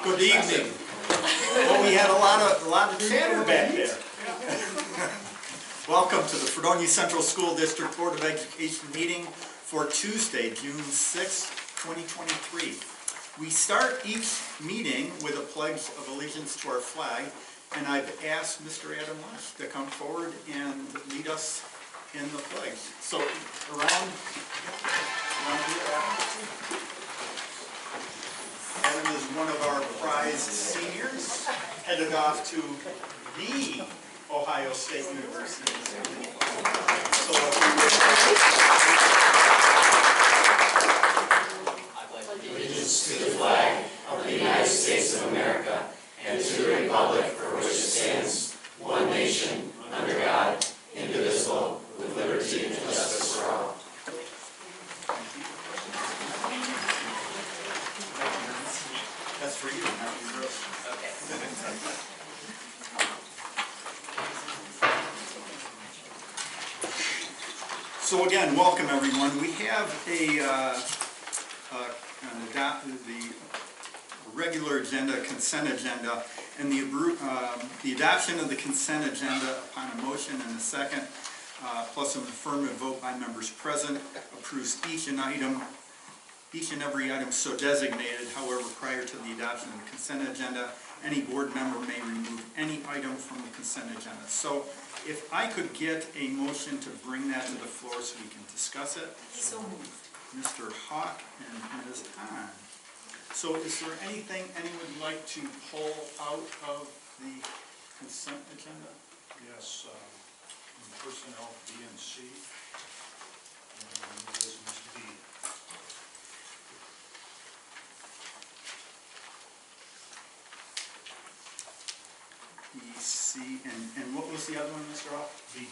Good evening. Well, we had a lot of chatter back there. Welcome to the Fredonia Central School District Board of Education meeting for Tuesday, June 6, 2023. We start each meeting with a pledge of allegiance to our flag, and I've asked Mr. Adam Lush to come forward and lead us in the pledge. So around here, Adam is one of our prized seniors, headed off to the Ohio State University. So I pledge allegiance to the flag of the United States of America and to the republic for which it stands, one nation, under God, indivisible, with liberty and justice for all. that's for you. Okay. So again, welcome everyone. We have the regular agenda, consent agenda, and the adoption of the consent agenda upon a motion and a second, plus an affirmative vote by members present, approves each and every item so designated. However, prior to the adoption of the consent agenda, any board member may remove any item from the consent agenda. So if I could get a motion to bring that to the floor so we can discuss it. So moved. Mr. Hawk and Ms. Hahn. So is there anything anyone would like to pull out of the consent agenda? Yes, personnel B and C, and business B. E, C, and what was the other one, Mr. Hawk? B.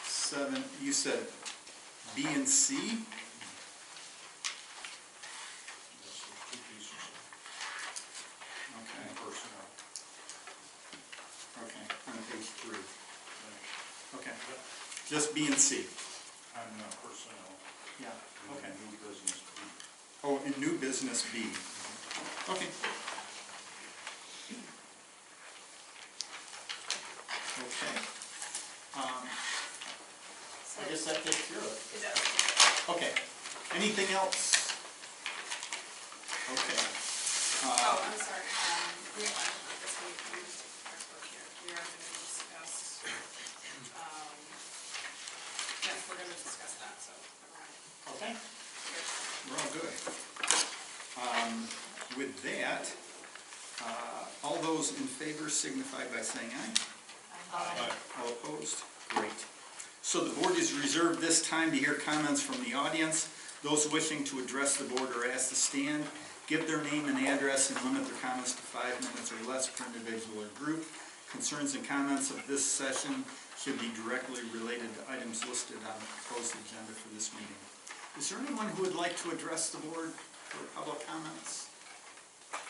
7, you said B and C? That's the two pieces Okay, of personnel. okay, on page 3. Right. Okay, just B and C. On personnel. Yeah, And okay. New business B. Oh, in new business B. Okay. Okay. I guess that takes care of it. It does. Okay. Anything else? Okay. Oh, I'm sorry. We are this week. We just our book here. We are going to discuss. Yes, we're going to discuss that. So never mind. Okay. Here. We're all good. With that, all those in favor signify by saying aye. Aye. All opposed? Great. So the board is reserved this time to hear comments from the audience. Those wishing to address the board are asked to stand, give their name and address, and limit their comments to 5 minutes or less per individual or group. Concerns and comments of this session should be directly related to items listed on the proposed agenda for this meeting. Is there anyone who would like to address the board for public comments?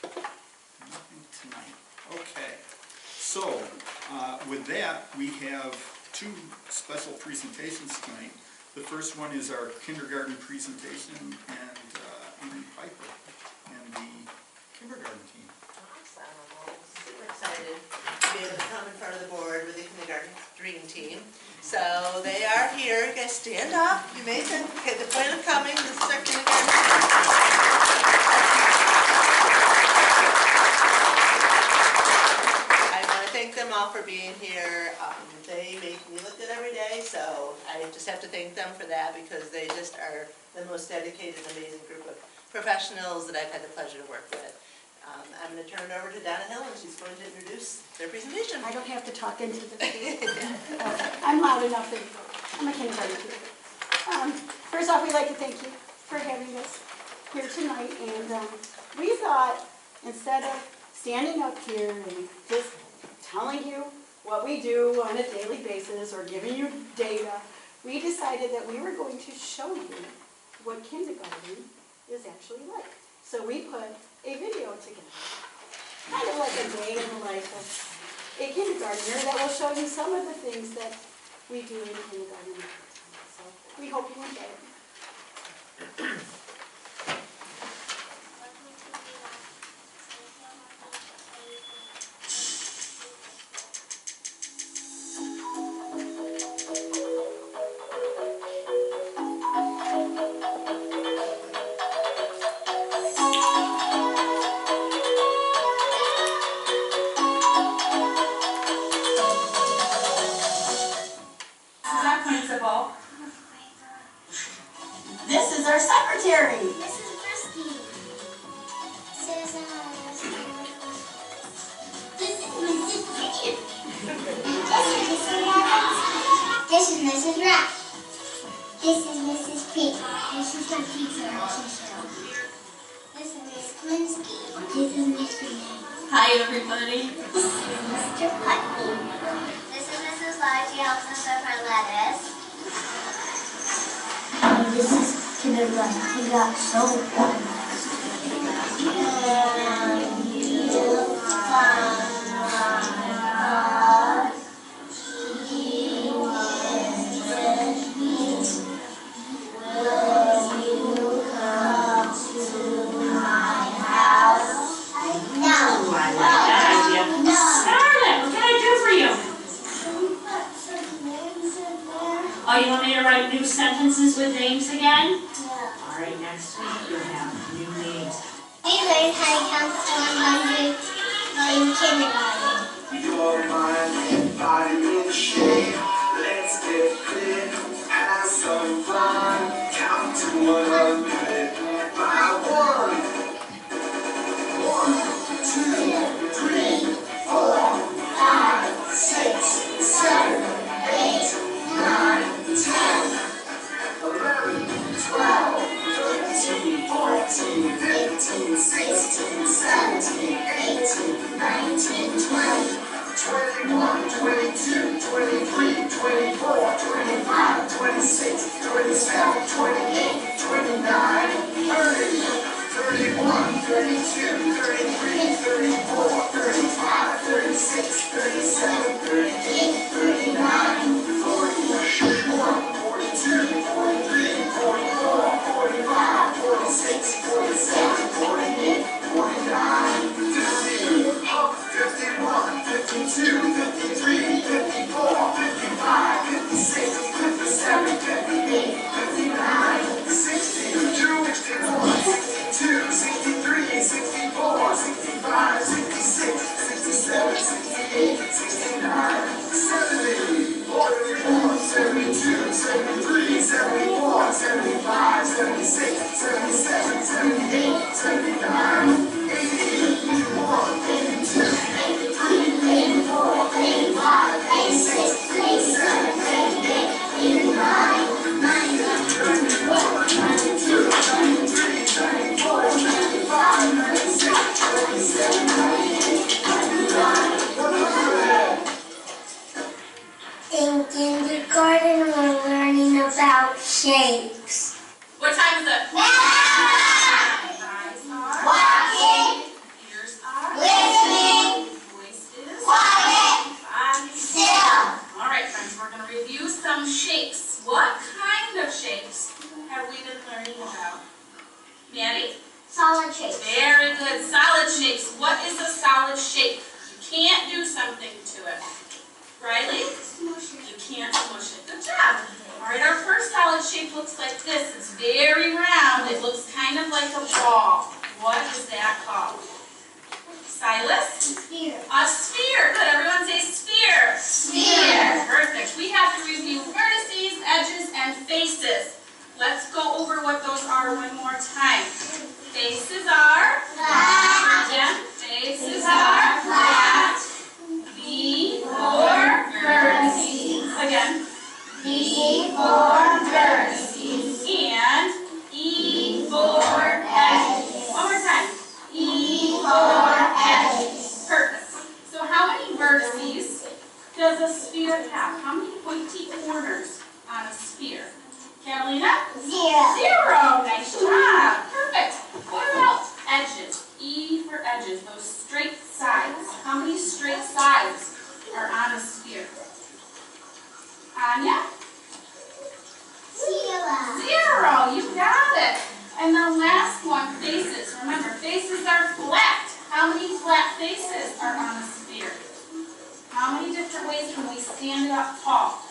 Nothing tonight. Okay. So, with that, we have 2 special presentations tonight. The first one is our kindergarten presentation, and Amy Piper and the kindergarten team. Awesome. Well, super excited to be able to come in front of the board with the kindergarten dream team. So they are here. You guys stand up. You may say, okay, the point of coming, this is our kindergarten team. I want to thank them all for being here. They make me look good every day, so I just have to thank them for that because they just are the most dedicated, amazing group of professionals that I've had the pleasure to work with. I'm going to turn it over to Donna Hill, and she's going to introduce their presentation. I don't have to talk into the video. I'm loud enough. I'm a kindergarten teacher. First off, we'd like to thank you for having us here tonight. And we thought, instead of standing up here and just telling you what we do on a daily basis or giving you data, we decided that we were going to show you what kindergarten is actually like. So we put a video together, kind of like a day in the life of a kindergartner that will show you some of the things that we do in kindergarten. So we hope you enjoy it. secretary. This is Christy. This is Mrs. Pigeon. This is Mrs. Rat. This is Mrs. Pig. This is my pizza show. This is Miss Klinsky. This is Mr. Name. Hi, everybody. This is Mr. Putney. This is Mrs. Lodge. She helps us with our lettuce. This is kindergarten. We got so fun. Oh, you want me to write new sentences with names again? Yeah. All right, next week you'll have new names. We learned how to count to 100 in kindergarten. Your mind and body in shape. Let's get fit, have some fun. Count to 100 by 1. 1, 2, 3, 4, 5, 6, 7, 8, 9, 10, 11, 12, 13, 14, 15, 16, 17, 18, 19, 20, 21, 22, 23, 24, 25, 26, 27, 28, 29, 30, 31, 32, 33, 34, 35, 36, 37, 38, 39, 40, 41, 42, 43, 44, 45, 46, 47, 48, 49, 50, 51, 52, 53, 54, 55, 56, 57, 58, 59, 60, 61, 62, 63, 64, 65, 66, 67, 68, 69, 70, 71, 72, 73, 74, 75, 76, 77, 78, 79, 80, 81, 82, 83, 84, 85, 86, 87, 88, 89, 90, 91, 92, 93, 94, 95, 96, 97, 98, 99, 100. In kindergarten, we're learning about shapes. What time is it? Now! Eyes are Walking, ears are listening, voice is quiet, body. still. All right, friends, we're going to review some shapes. What kind of shapes have we been learning about? Maddie? Solid shapes. Very good. Solid shapes. What is a solid shape? You can't do something to it. Riley? You can't smush it. Good job. All right, our first solid shape looks like this. It's very round. It looks kind of like a ball. What is that called? Silas? Sphere. A sphere. Good. Everyone say sphere. Sphere. Perfect. We have to review vertices, edges, and faces. Let's go over what those are one more time. Faces are Flat. again. Faces are flat. B for vertices. Again. B for vertices. And E for edges. One more time. E for edges. Perfect. So how many vertices does a sphere have? How many pointy corners on a sphere? Catalina? 0. 0. Nice job. Perfect. What about edges? E for edges, those straight sides. How many straight sides are on a sphere? Anya? 0. 0. You got it. And the last one, faces. Remember, faces are flat. How many flat faces are on a sphere? How many different ways can we stand it up tall?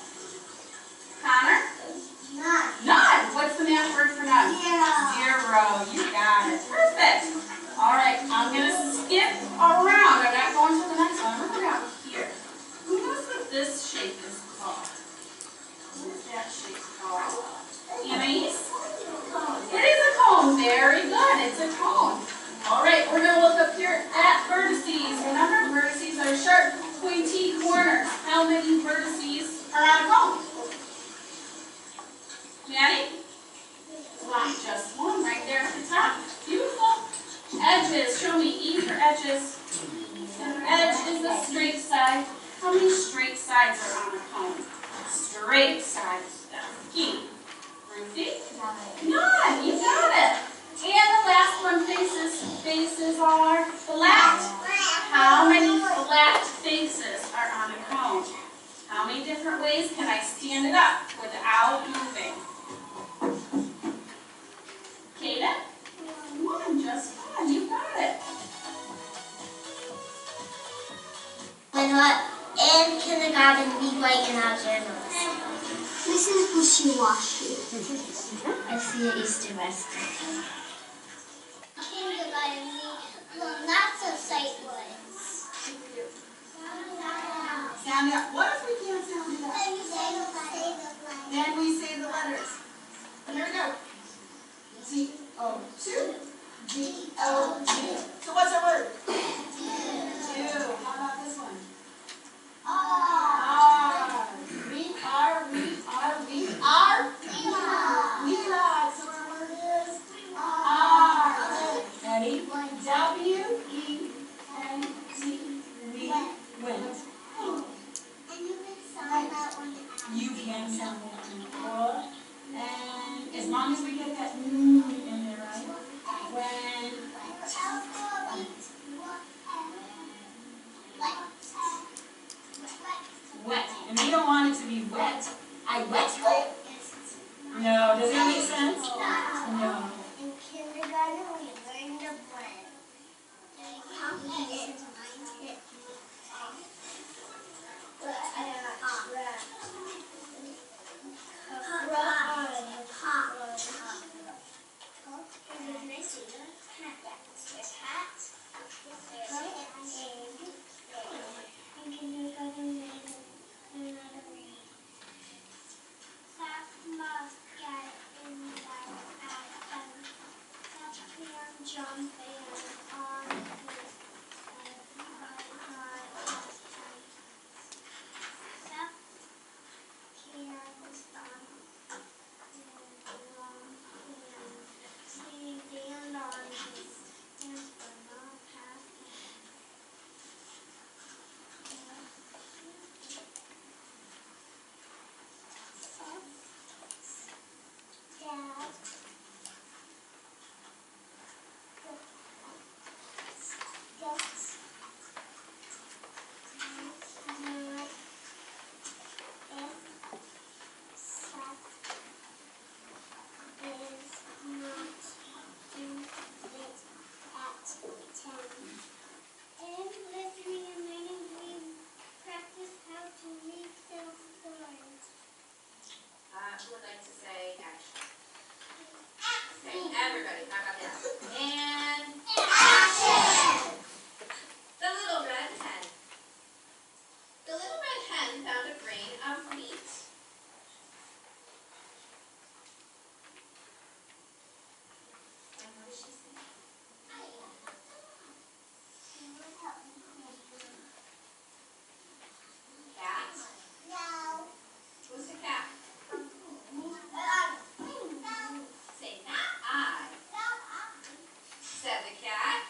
Connor? None. None. What's the math word for none? 0. 0. You got it. Perfect. All right, I'm going to skip around. I'm not going to the next one. We're going down here. Who knows what this shape is called? What is that shape called? Anais? It is a cone. Very good, it's a cone. All right, we're going to look up here at vertices. Remember, vertices are sharp, pointy corners. How many vertices are on a cone? Maddie? One, just one right there at the top. Beautiful. Edges, show me E for edges. An edge is the straight side. How many straight sides are on a cone? Straight sides. That's key. Ruthie? None. You got it. And the last one, faces. Faces are flat. How many flat faces are on a cone? How many different ways can I stand it up without moving? Kaden? One, just one. You got it. When what in kindergarten we write in our journals. This is wishy-washy. I see an Easter vest. Kindergarten we learn lots of sight words. Sound out. What if we can't sound it out? Then we say the letters. Then we say the letters. Here we go. G-O-2. G-O-2. So what's our word? Two. How about this one? R. We are. So our word is R. Ready? W-E-N-T. Went. And you can sound that one out. You can sound that. And as long as we get that in there, right? When wet. And we don't want it to be wet. I wet you. No, does that make sense? No. In kindergarten, we learned to blend. Jumping on his Who would like to say action? Okay, everybody, how about this? And action! The little red hen. The little red hen found a grain of wheat. And what did she say? Cat? No. Who's the cat? Say, not I. Said the cat.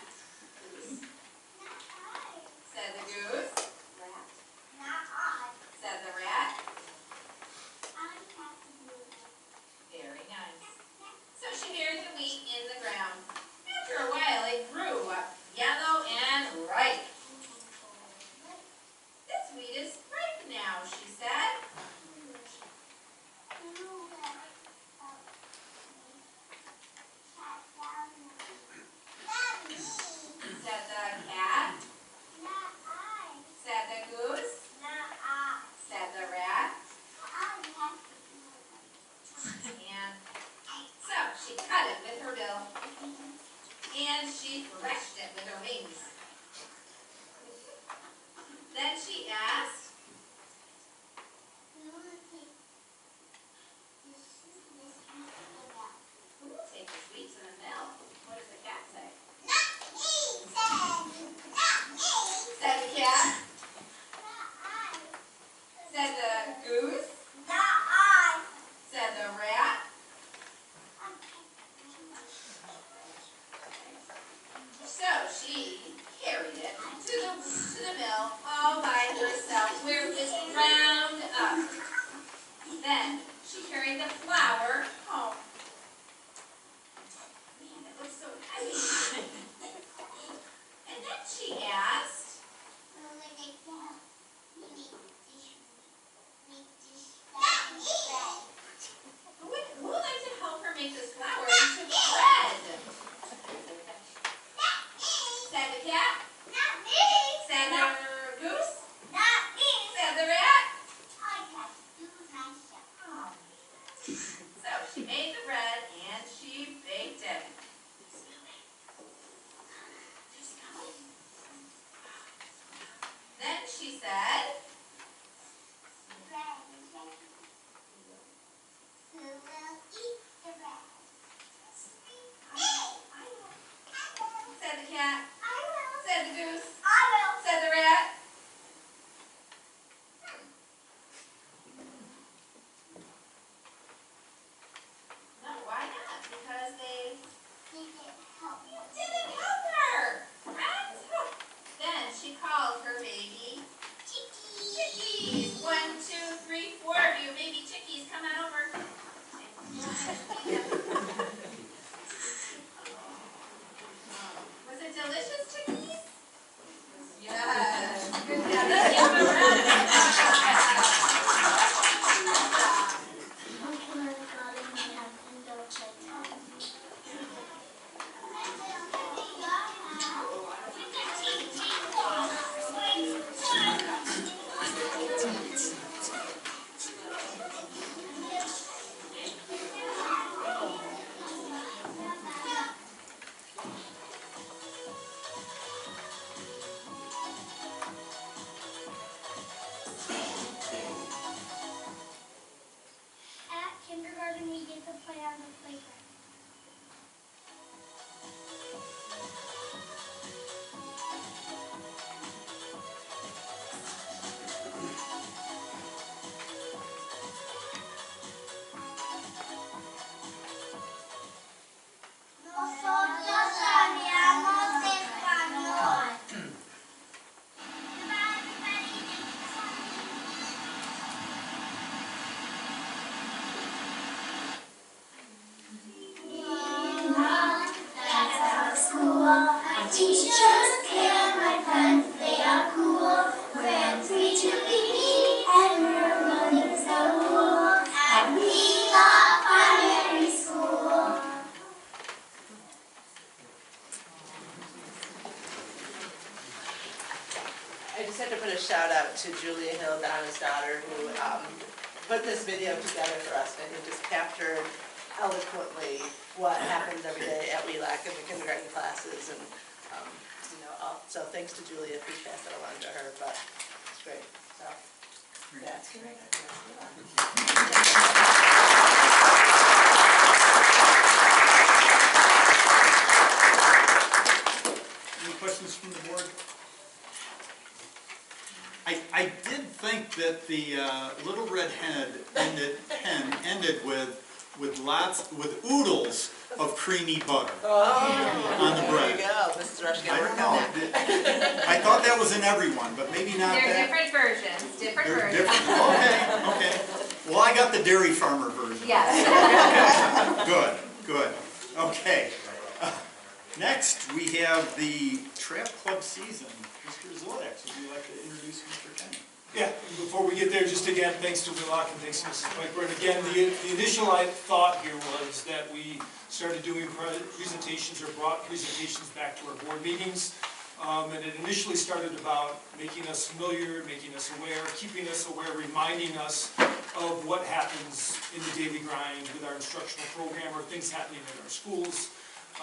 Said the goose. Said the rat. Very nice. So she buried the wheat in the ground. After a while, it grew up yellow and ripe. This wheat is ripe now, she said. Said the cat. Said the goose. Said the rat. And so she cut it with her bill. And she threshed it with her wings. Then she asked, who will take the sweets in the mill? she made the bread and she baked it. Then she said, Who will eat the bread? said the cat, I will. said the goose, I will. said the rat. No, why not? Because they didn't help her. Right? Then she called her baby chickies. 1, 2, 3, 4 of you baby chickies, come on over. Was it delicious chickies? Yes. Good job. Let's give them a round of applause. At kindergarten, we get to play on the playground. Nosotros hablamos español. My teachers care, my friends, they are cool. We're free to be me, and we're running so at Villa Primary School. I just had to put a shout out to Julia Hill, Donna's daughter, who put this video together for us, and it just captured eloquently what happens every day at WELAC in the kindergarten classes, and so thanks to Julia if we pass that along to her, but it's great. So that's great. Any questions from the board? I did think that the Little Red Hen ended with oodles of creamy butter on the bread. There you go, Mrs. Rush, I got don't work know. on that. I thought that was in everyone, but maybe not They're that. different versions, different They're versions. different. Okay. Well, I got the dairy farmer version. Yes. Good. Okay. Next, we have the Trap Club season. Mr. Zolex, would you like to introduce Mr. Kenny? Yeah, and before we get there, just again, thanks to WELAC and thanks to Mrs. Piper. And again, the initial thought here was that we started doing presentations or brought presentations back to our board meetings. And it initially started about making us familiar, making us aware, keeping us aware, reminding us of what happens in the daily grind with our instructional program or things happening in our schools.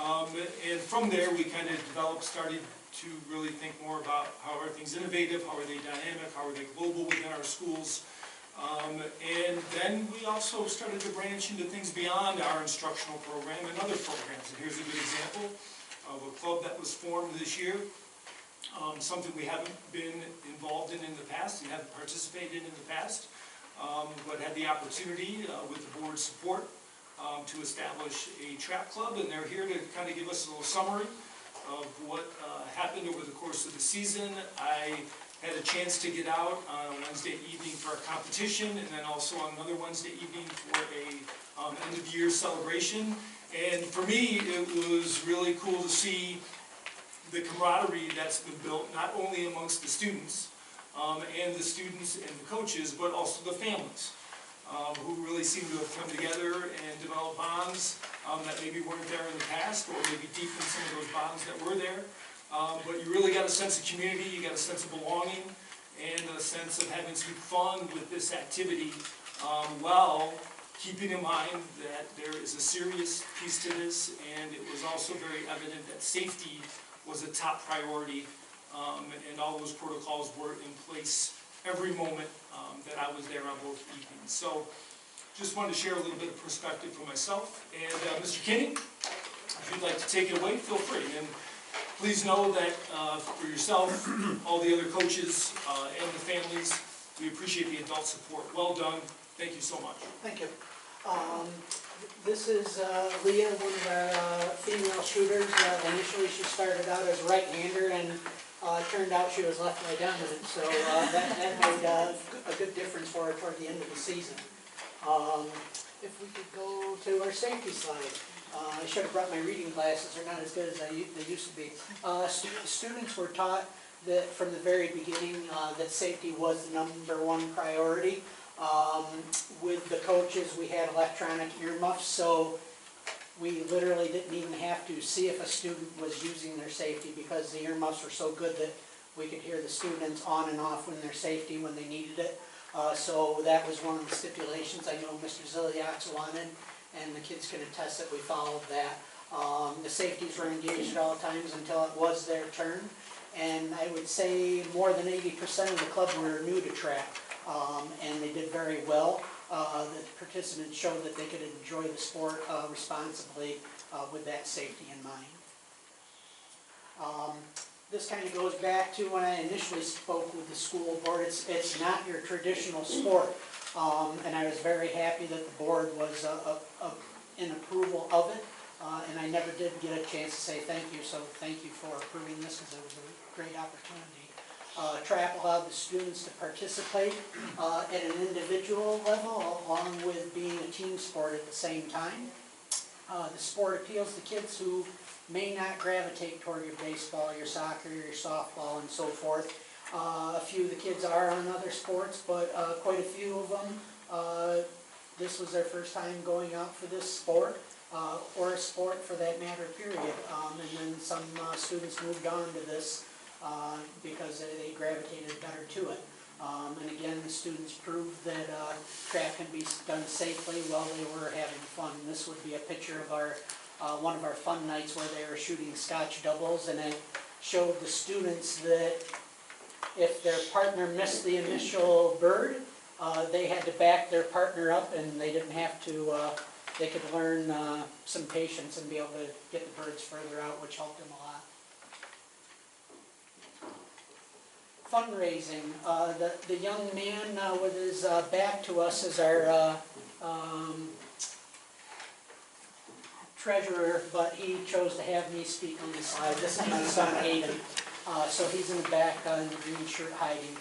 And from there, we kind of started to really think more about how are things innovative, how are they dynamic, how are they global within our schools. And then we also started to branch into things beyond our instructional program and other programs. And here's a good example of a club that was formed this year, something we haven't been involved in the past and haven't participated in the past, but had the opportunity with the board's support to establish a trap club, and they're here to kind of give us a little summary of what happened over the course of the season. I had a chance to get out on a Wednesday evening for a competition, and then also on another Wednesday evening for a end-of-year celebration. And for me, it was really cool to see the camaraderie that's been built, not only amongst the students and the coaches, but also the families. Who really seem to have come together and develop bonds that maybe weren't there in the past, or maybe deepen some of those bonds that were there. But you really got a sense of community, you got a sense of belonging, and a sense of having some fun with this activity, while keeping in mind that is a serious piece to this, and it was also very evident that safety was a top priority, and all those protocols were in place every moment that I was there on both evenings. So just wanted to share a little bit of perspective for myself. And Mr. Kinney, if you'd like to take it away, feel free. And please know that for yourself, all the other coaches, and the families, we appreciate the adult support. Well done. Thank you so much. Thank you. This is Leah, one of our female shooters. Initially she started out as right-hander, and turned out she was left-right dominant, so that made a good difference for her toward the end of the season. If we could go to our safety slide. I should have brought my reading glasses. They're not as good as they used to be. Students were taught that from the very beginning that safety was the #1 priority. With the coaches, we had electronic earmuffs, so we literally didn't even have to see if a student was using their safety, because the earmuffs were so good that we could hear the students on and off when their safety, when they needed it. So that was one of the stipulations I know Mr. Ziliaks wanted, and the kids can attest that we followed that. The safeties were engaged at all times until it was their turn, and I would say more than 80% of the club were new to track, and they did very well. The participants showed that they could enjoy the sport responsibly with that safety in mind. This kind of goes back to when I initially spoke with the school board. It's not your traditional sport, and I was very happy that the board was in approval of it, and I never did get a chance to say thank you, so thank you for approving this, because it was a great opportunity. TRAP allowed the students to participate at an individual level, along with being a team sport at the same time. The sport appeals to kids who may not gravitate toward your baseball, your soccer, your softball, and so forth. A few of the kids are on other sports, but quite a few of them, this was their first time going out for this sport, or a sport for that matter, period. And then some students moved on to this because they gravitated better to it. And again, the students proved that track can be done safely while they were having fun. This would be a picture of our one of our fun nights where they were shooting scotch doubles, and it showed the students that if their partner missed the initial bird, they had to back their partner up, and they didn't have to, they could learn some patience and be able to get the birds further out, which helped them a lot. Fundraising. The young man with his back to us is our treasurer, but he chose to have me speak on the slide. This is my son Aiden, so he's in the back in the green shirt hiding.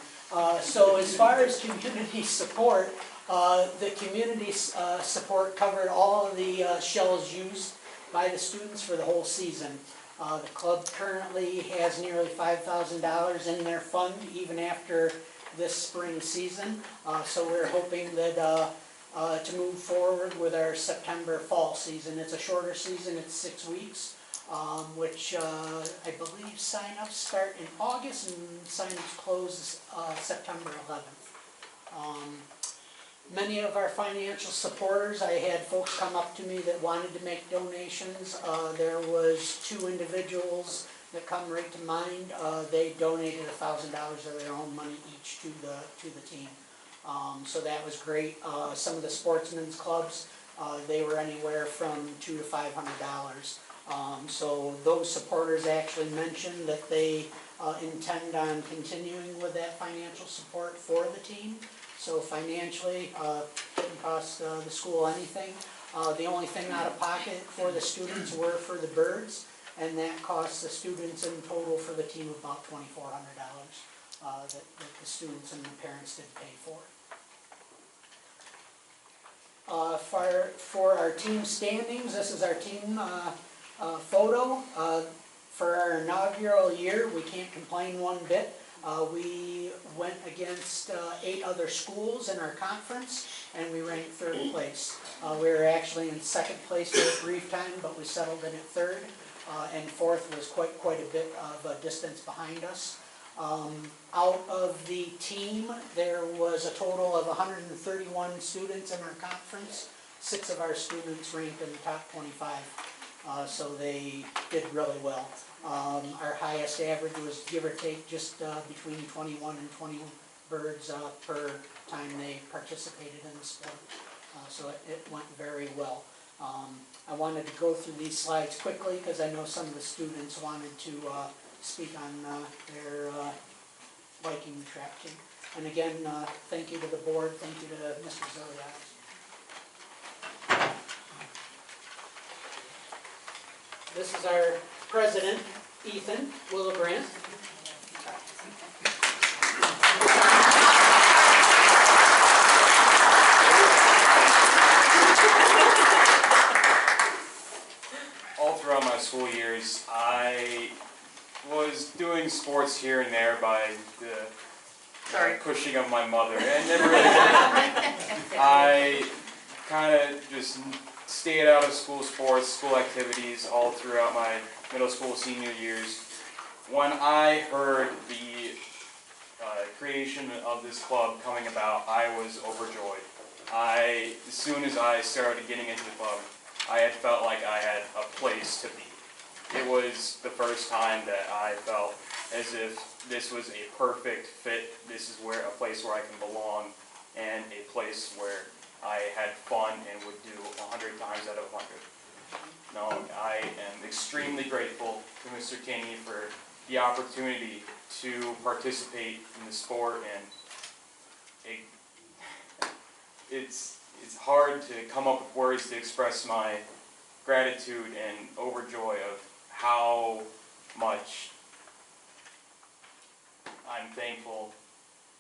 So as far as community support, the community support covered all of the shells used by the students for the whole season. The club currently has nearly $5,000 in their fund, even after this spring season. So we're hoping that to move forward with our September fall season. It's a shorter season, it's 6 weeks, which I believe sign-ups start in August and sign-ups close September 11th. Many of our financial supporters, I had folks come up to me that wanted to make donations. There was 2 individuals that come right to mind. They donated $1,000 of their own money each to the team. So that was great. Some of the sportsmen's clubs, they were anywhere from $200 to $500. So those supporters actually mentioned that they intend on continuing with that financial support for the team. So financially, didn't cost the school anything. The only thing out of pocket for the students were for the birds, and that cost the students in total for the team about $2,400 that the students and the parents did pay for. For our team standings, this is our team photo. For our inaugural year, we can't complain one bit. We went against 8 other schools in our conference, and we ranked 3rd place. We were actually in 2nd place for a brief time, but we settled in at 3rd, and 4th was quite a bit of a distance behind us. Out of the team, there was a total of 131 students in our conference. 6 of our students ranked in the top 25, so they did really well. Our highest average was, give or take, just between 21 and 20 birds per time they participated in the sport. So it went very well. I wanted to go through these slides quickly because I know some of the students wanted to speak on their Viking trap team. And again, thank you to the board, thank you to Mr. Ziliak. This is our president, Ethan Willebrandt. All throughout my school years, I was doing sports here and there by the pushing of my mother. I never really I kind of just stayed out of school sports, school activities all throughout my middle school, senior years. When I heard the creation of this club coming about, I was overjoyed. As soon as I started getting into the club, I had felt like I had a place to be. It was the first time that I felt as if this was a perfect fit. This is a place where I can belong, and a place where I had fun and would do 100 times out of 100. No, I am extremely grateful to Mr. Kinney for the opportunity to participate in the sport, and it's hard to come up with words to express my gratitude and overjoy of how much I'm thankful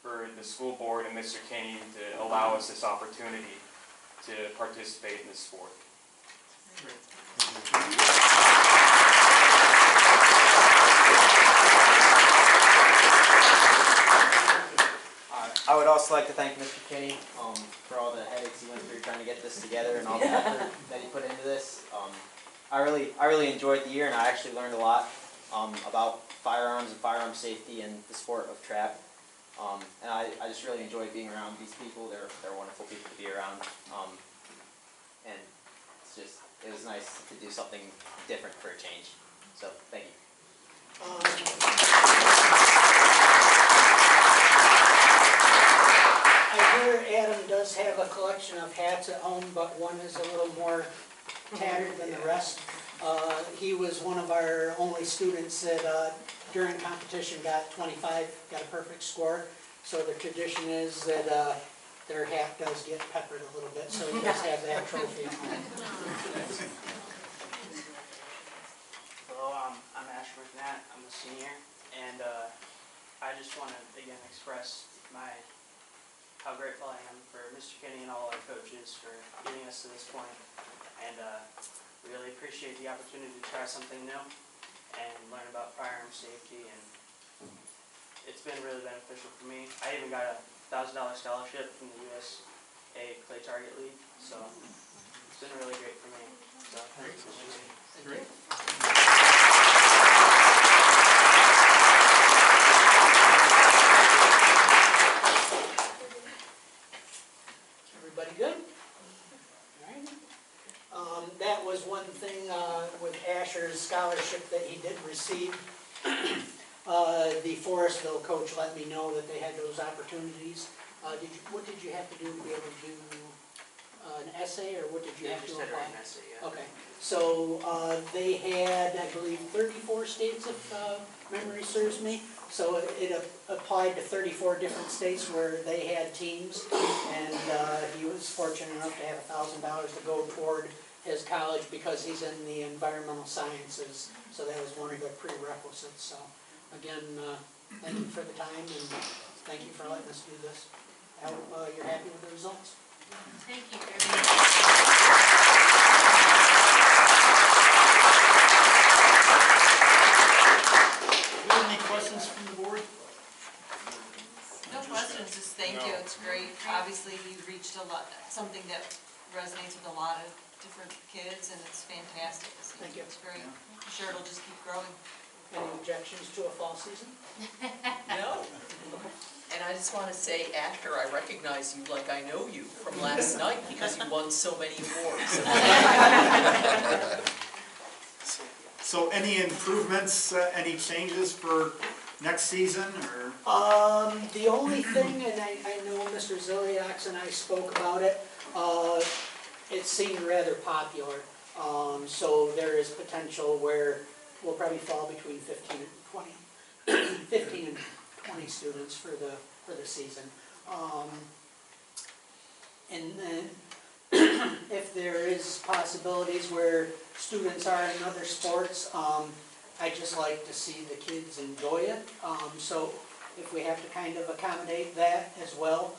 for the school board and Mr. Kinney to allow us this opportunity to participate in this sport. I would also like to thank Mr. Kinney for all the headaches he went through trying to get this together and all the effort that he put into this. I really enjoyed the year, and I actually learned a lot about firearms and firearm safety and the sport of trap. And I just really enjoyed being around these people. They're wonderful people to be around. And it was nice to do something different for a change. So thank you. I hear Adam does have a collection of hats at home, but one is a little more tattered than the rest. He was one of our only students that during competition got 25, got a perfect score. So the tradition is that their hat does get peppered a little bit, so he does have that trophy at home. Hello, I'm Asher McNatt. I'm a senior, and I just want to again express how grateful I am for Mr. Kinney and all our coaches for getting us to this point, and really appreciate the opportunity to try something new and learn about firearm safety, and it's been really beneficial for me. I even got a $1,000 scholarship from the USA Clay Target League, so it's been really great for me. So thank you. Great. Everybody good? All right. That was one thing with Asher's scholarship that he did receive. The Forestville coach let me know that they had those opportunities. What did you have to do to be able to do an essay, or what did you have to apply? Just had an essay, yeah. Okay, so they had, I believe, 34 states, if memory serves me. So it applied to 34 different states where they had teams, and he was fortunate enough to have $1,000 to go toward his college because he's in the environmental sciences. So that was one of the prerequisites. So again, thank you for the time, and thank you for letting us do this. I hope you're happy with the results. Thank you very much. Do you have any questions from the board? No questions, just thank you, it's great. Obviously, you've reached something that resonates with a lot of different kids, and it's fantastic to see. Thank you. It's great. I'm sure it'll just keep growing. Any objections to a fall season? No. And I just want to say, Asher, I recognize you like I know you from last night because you won so many awards. So any improvements, any changes for next season, or? The only thing, and I know Mr. Ziliaks and I spoke about it, it seemed rather popular. So there is potential where we'll probably fall between 15 and 20, 15 and 20 students for the season. And then if there is possibilities where students are in other sports, I just like to see the kids enjoy it. So if we have to kind of accommodate that as well,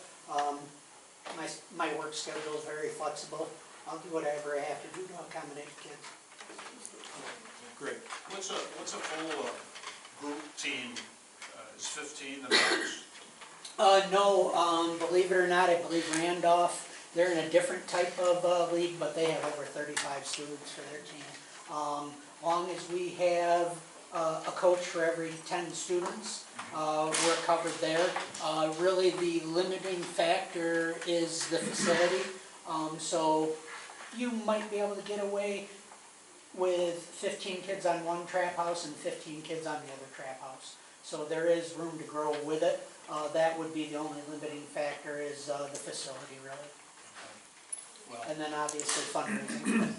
my work schedule is very flexible. I'll do whatever I have to do to accommodate the kids. Great. What's a full group team? Is 15 the max? No, believe it or not, I believe Randolph, they're in a different type of league, but they have over 35 students for their team. Long as we have a coach for every 10 students, we're covered there. Really the limiting factor is the facility. So you might be able to get away with 15 kids on one trap house and 15 kids on the other trap house. So there is room to grow with it. That would be the only limiting factor is the facility, really. Well, And then obviously fundraising.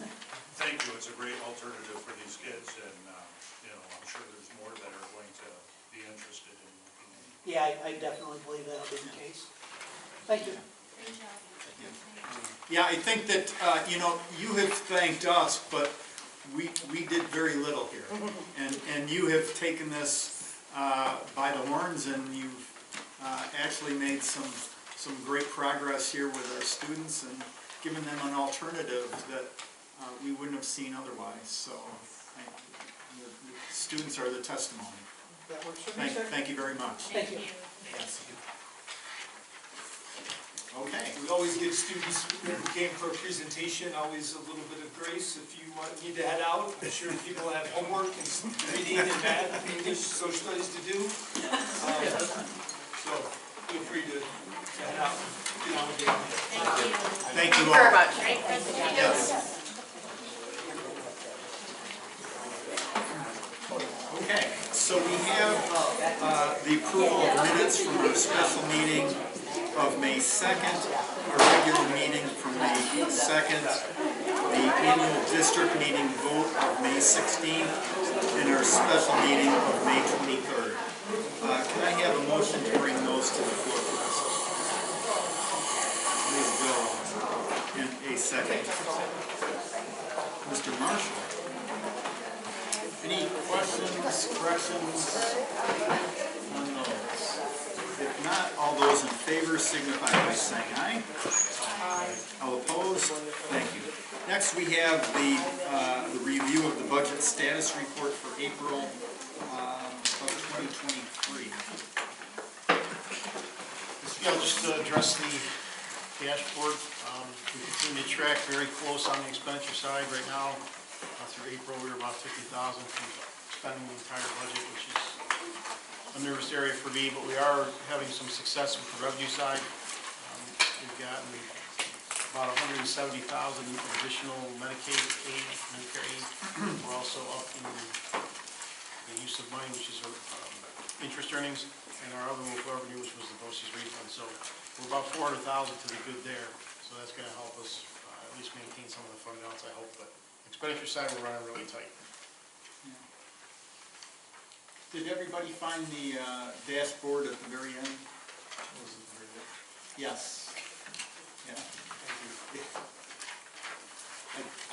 thank you. It's a great alternative for these kids, and I'm sure there's more that are going to be interested in looking at. Yeah, I definitely believe that'll be the case. Thank you. Yeah, I think that, you have thanked us, but we did very little here. And you have taken this by the horns, and you've actually made some great progress here with our students and given them an alternative that we wouldn't have seen otherwise. So the students are the testimony. That works for me, sir. Thank you very much. Thank you. Yes. Okay. We always give students who came for a presentation always a little bit of grace. If you need to head out, I'm sure people have homework and reading and math and English, social studies to do. So feel free to head out and get on with it. Thank you all. Very much. Yes. Okay, so we have the approval of minutes from our special meeting of May 2nd, our regular meeting from May 2nd, the annual district meeting vote of May 16th, and our special meeting of May 23rd. Can I have a motion to bring those to the floor, please? Ms. Bill, in a second. Mr. Marshall. Any questions, corrections on those? If not, all those in favor signify by saying aye. Aye. All opposed? Thank you. Next, we have the review of the budget status report for April of 2023. Yeah, just to address the dashboard. We continue to track very close on the expenditure side right now. Through April, we were about 50,000 from spending the entire budget, which is a nervous area for me, but we are having some success with the revenue side. We've gotten about 170,000 additional Medicaid aid, Medicare aid. We're also up in the use of money, which is interest earnings, and our other local revenue, which was the BOCES refund. So we're about 400,000 to the good there. So that's going to help us at least maintain some of the fund balance, I hope. But expenditure side, we're running really tight. Did everybody find the dashboard at the very end? Yes. Yeah.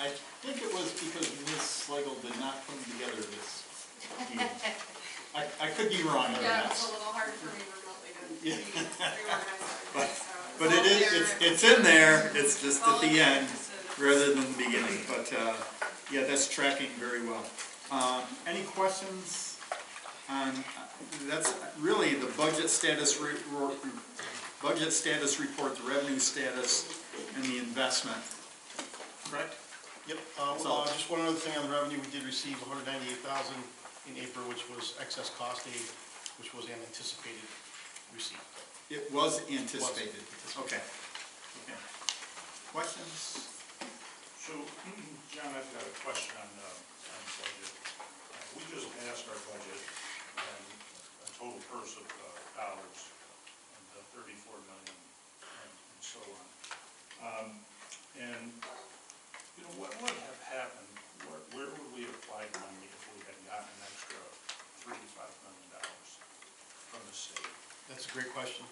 I think it was because Ms. Slagle did not put them together this year. I could be wrong on that. Yeah, it's a little hard for me remotely to reorganize. But it's in there. It's just at the end rather than the beginning. But yeah, that's tracking very well. Any questions on? That's really the budget status report, the revenue status, and the investment. Correct? Yep. Just one other thing on the revenue, we did receive $198,000 in April, which was excess cost aid, which was an anticipated receipt. It was anticipated. Was Okay. Okay. Questions? So, John, I've got a question on budget. We just passed our budget, a total purse of dollars, and 34 million, and so on. And, you know, what would have happened, where would we have applied money if we had gotten an extra $3 to $5 million from the state? That's a great question.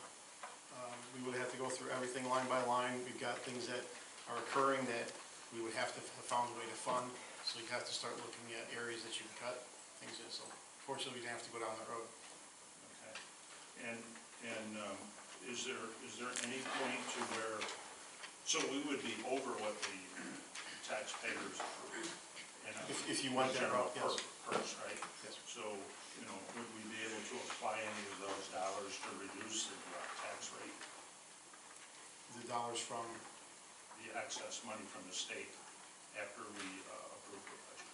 We would have to go through everything line by line. We've got things that are occurring that we would have to have found a way to fund. So you have to start looking at areas that you can cut things in. So fortunately, we didn't have to go down that road. Okay. And is there any point to where, so we would be over what the taxpayers approve? If you want that route, yes. Purse, right? Yes. So, you know, would we be able to apply any of those dollars to reduce the tax rate? The dollars from? The excess money from the state after we approve the budget?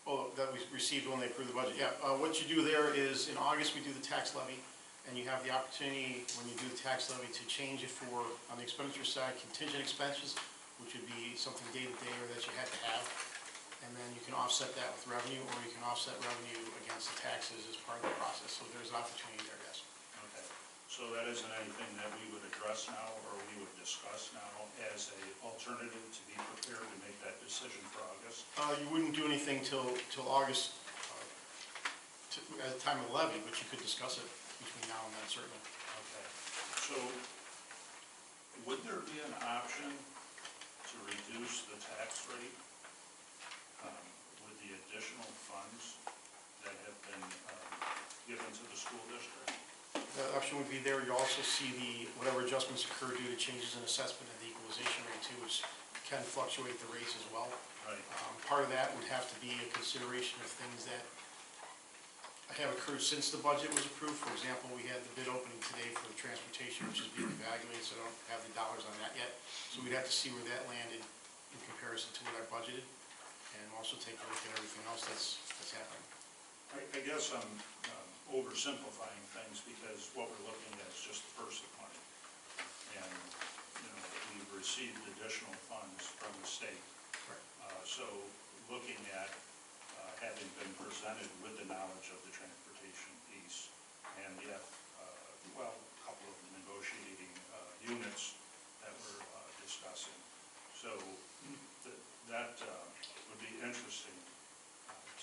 Oh, that we received when they approved the budget. Yeah, what you do there is in August we do the tax levy, and you have the opportunity when you do the tax levy to change it for, on the expenditure side, contingent expenses, which would be something day to day or that you had to have, and then you can offset that with revenue, or you can offset revenue against the taxes as part of the process. So there's an opportunity there, yes. Okay. So that isn't anything that we would address now or we would discuss now as an alternative to be prepared to make that decision for August? You wouldn't do anything till August at the time of the levy, but you could discuss it between now and then, certainly. Okay. So would there be an option to reduce the tax rate with the additional funds that have been given to the school district? The option would be there. You also see whatever adjustments occur due to changes in assessment and the equalization rate too, which can fluctuate the rates as well. Right. Part of that would have to be a consideration of things that have occurred since the budget was approved. For example, we had the bid opening today for the transportation, which is being evaluated, so I don't have the dollars on that yet. So we'd have to see where that landed in comparison to what I budgeted, and also take a look at everything else that's happening. I guess I'm oversimplifying things because what we're looking at is just the purse of money. And, you know, we've received additional funds from the state. So looking at having been presented with the knowledge of the transportation piece and yet, well, a couple of the negotiating units that we're discussing. So that would be interesting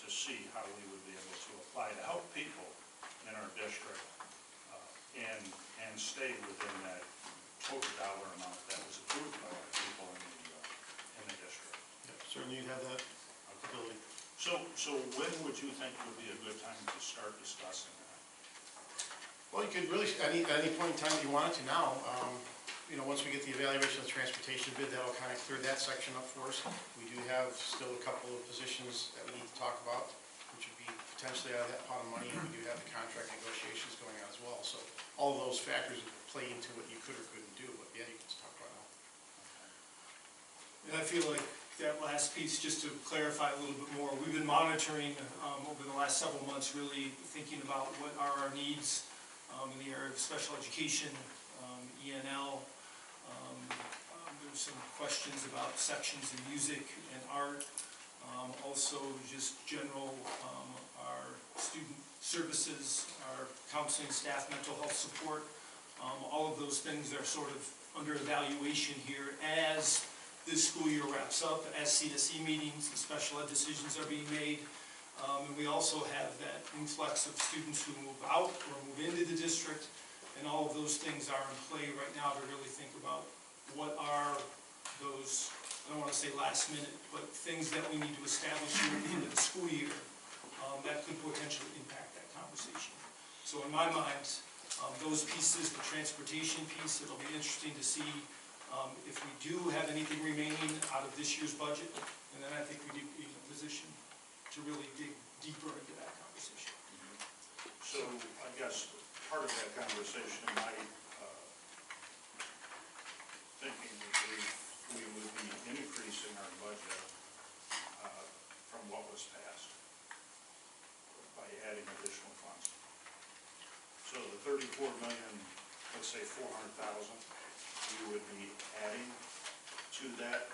to see how we would be able to apply to help people in our district and stay within that total dollar amount that was approved by our people in the district. Yeah, certainly you'd have that ability. So when would you think would be a good time to start discussing that? Well, you could really, at any point in time that you wanted to now. You know, once we get the evaluation of the transportation bid, that'll kind of clear that section up for us. We do have still a couple of positions that we need to talk about, which would be potentially out of that pot of money, and we do have the contract negotiations going on as well. So all of those factors play into what you could or couldn't do, but yeah, you can talk about now. And I feel like that last piece, just to clarify a little bit more, we've been monitoring over the last several months, really thinking about what are our needs in the area of special education, ENL. There's some questions about sections in music and art. Also just general, our student services, our counseling staff, mental health support. All of those things are sort of under evaluation here as this school year wraps up, as CSE meetings and special ed decisions are being made. And we also have that influx of students who move out or move into the district. And all of those things are in play right now to really think about what are those, I don't want to say last minute, but things that we need to establish here at the end of the school year that could potentially impact that conversation. So in my mind, those pieces, the transportation piece, it'll be interesting to see if we do have anything remaining out of this year's budget, and then I think we'd be in a position to really dig deeper into that conversation. So I guess part of that conversation, my thinking would be we would be increasing our budget from what was passed by So the 34 million, let's say 400,000, we would be adding to that,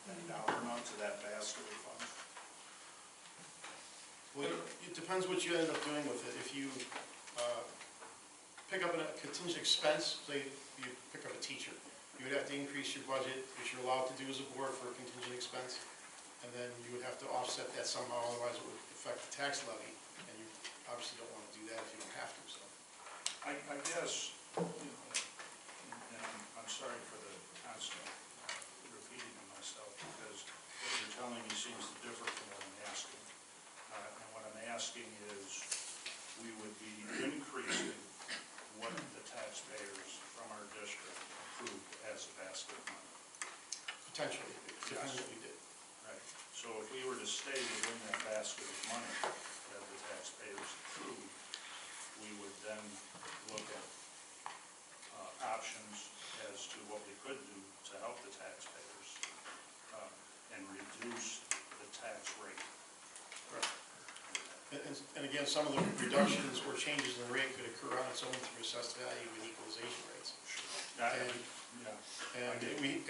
that dollar amount, to that basket of funds? Well, it depends what you end up doing with it. If you pick up a contingent expense, say you pick up a teacher, you would have to increase your budget, which you're allowed to do as a board for a contingent expense, and then you would have to offset that somehow, otherwise it would affect the tax levy, and you obviously don't want to do that if you don't have to, so. I guess, you know, and I'm sorry for the constant repeating of myself, because what you're telling me seems to differ from what I'm asking. And what I'm asking is, we would be increasing what the taxpayers from our district approved as a basket of money. Potentially, depends what we did. Right. So if we were to stay within that basket of money that the taxpayers approved, we would then look at options as to what we could do to help the taxpayers and reduce the tax rate. Right. And again, some of the reductions or changes in the rate could occur on its own through assessed value and equalization rates. And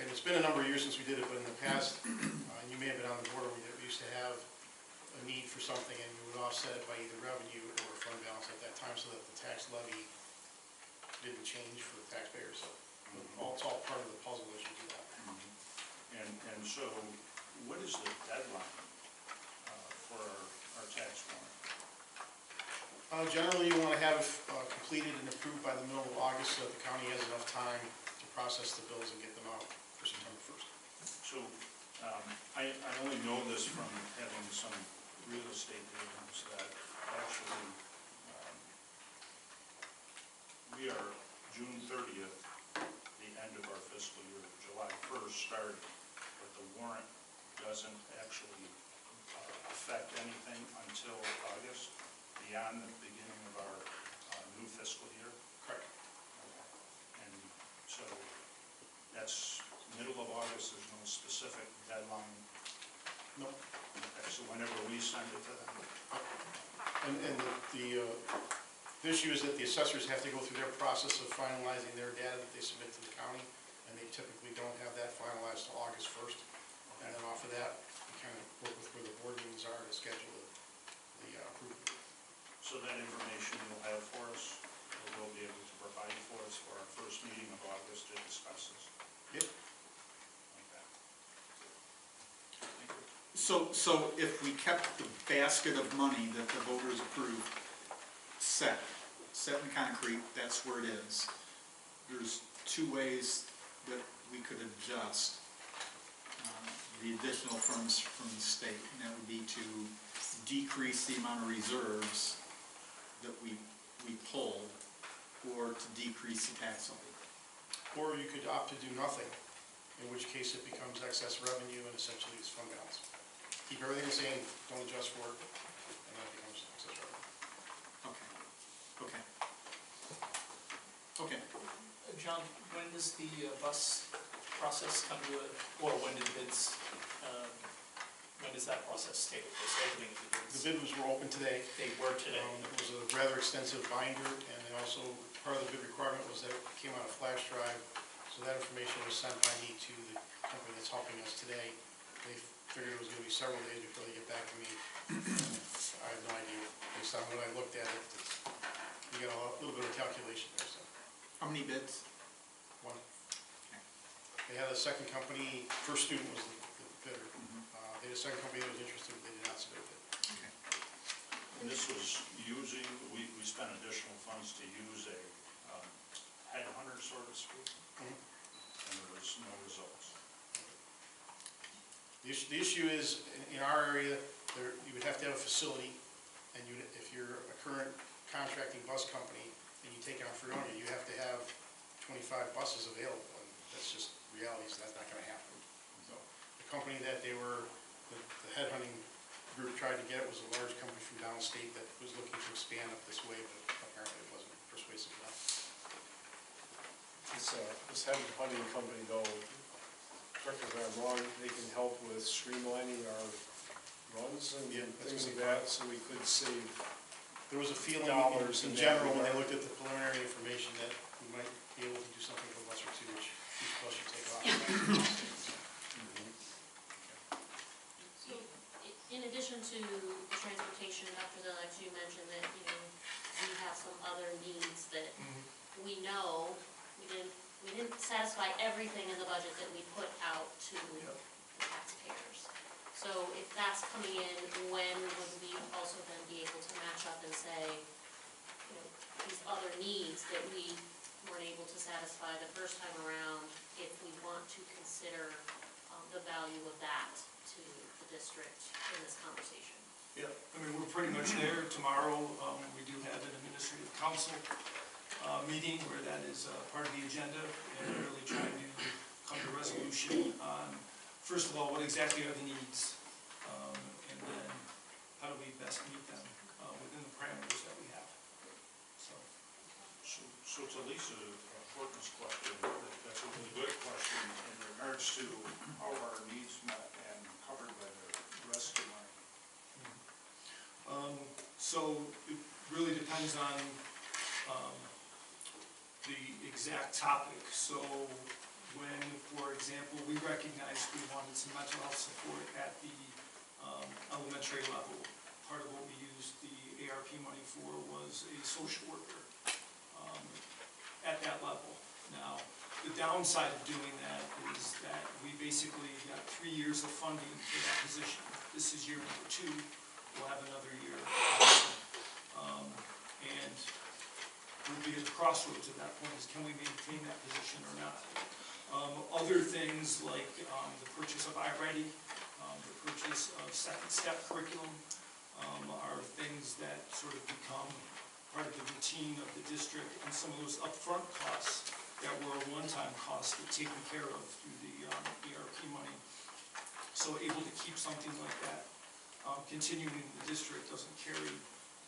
it's been a number of years since we did it, but in the past, and you may have been on the board, we used to have a need for something, and we would offset it by either revenue or fund balance at that time, so that the tax levy didn't change for the taxpayers. So it's all part of the puzzle as you do that. And so, what is the deadline for our tax warrant? Generally, you want to have completed and approved by the middle of August, so that the county has enough time to process the bills and get them out for September 1st. So, I only know this from having some real estate dealings that actually, we are June 30th, the end of our fiscal year, July 1st starting, but the warrant doesn't actually affect anything until August, beyond the beginning of our new fiscal year? Correct. Okay. And so that's middle of August, there's no specific deadline? No. Okay, so whenever we send it to them? And the issue is that the assessors have to go through their process of finalizing their data that they submit to the county, and they typically don't have that finalized till August 1st. Okay. And then off of that, we kind of work with where the board meetings are to schedule the approval. So that information you'll have for us, or we'll be able to provide for us for our first meeting of August to discuss this? Yep. Okay. Thank you. So if we kept the basket of money that the voters approved set in concrete, that's where it is. There's two ways that we could adjust the additional funds from the state, and that would be to decrease the amount of reserves that we pull, or to decrease the tax levy. Or you could opt to do nothing, in which case it becomes excess revenue and essentially it's fund balance. Keep everything the same, don't adjust for it, and that becomes excess revenue. Okay. Okay. John, when does the bus process come to a, or when do the bids, when does that process take place, opening of the bids? The bids were open today. They were today. It was a rather extensive binder, and then also part of the bid requirement was that it came on a flash drive, so that information was sent by me to the company that's helping us today. They figured it was going to be several days before they get back to me. I have no idea. Based on when I looked at it, we got a little bit of calculation there. So. How many bids? One. Okay. They had a second company. First student was the bidder. They had a second company that was interested, but they did not submit it. Okay. And this was using, we spent additional funds to use a headhunter, so to speak, and there was no results. The issue is, in our area, you would have to have a facility, and if you're a current contracting bus company, and you take on Fredonia, you have to have 25 buses available, and that's just reality, so that's not going to happen. So the company that the headhunting group tried to get was a large company from downstate that was looking to expand up this way, but apparently it wasn't persuasive enough. This headhunting company, though, correct me if I'm wrong, they can help with streamlining our runs and things like that, so we could save there was a feeling Dollars in in general, that when they regard. looked at the preliminary information, that we might be able to do something for lesser two, which each of us should take off. So, in addition to the transportation, Dr. Zelex, you mentioned that, you know, we have some other needs that we know we didn't satisfy everything in the budget that we put out to the taxpayers. So if that's coming in, when would we also then be able to match up and say, you know, these other needs that we weren't able to satisfy the first time around, if we want to consider the value of that to the district in this conversation? Yeah, I mean, we're pretty much there. Tomorrow, we do have an administrative council meeting where that is part of the agenda, and really trying to come to resolution on, first of all, what exactly are the needs, and then how do we best meet them within the parameters that we have. So to Lisa Horton's question, that's a really good question in regards to how are our needs met and covered by the rescue money. So it really depends on the exact topic. So when, for example, we recognized we wanted some mental health support at the elementary level, part of what we used the ARP money for was a social worker at that level. Now, the downside of doing that is that we basically got 3 years of funding for that position. This is year number 2. We'll have another year. And we'll be at the crossroads at that point, is can we maintain that position or not? Other things like the purchase of iReady, the purchase of second step curriculum, are things that sort of become part of the routine of the district, and some of those upfront costs that were a one-time cost get taken care of through the ERP money. So able to keep something like that continuing in the district doesn't carry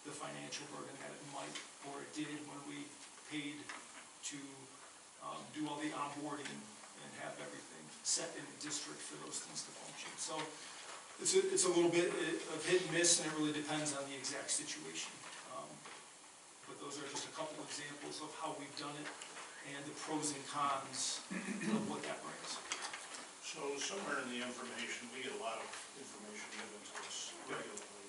the financial burden that it might, or it did when we paid to do all the onboarding and have everything set in the district for those things to function. So it's a little bit of hit and miss, and it really depends on the exact situation. But those are just a couple examples of how we've done it and the pros and cons of what that brings. So somewhere in the information, we get a lot of information given to us regularly.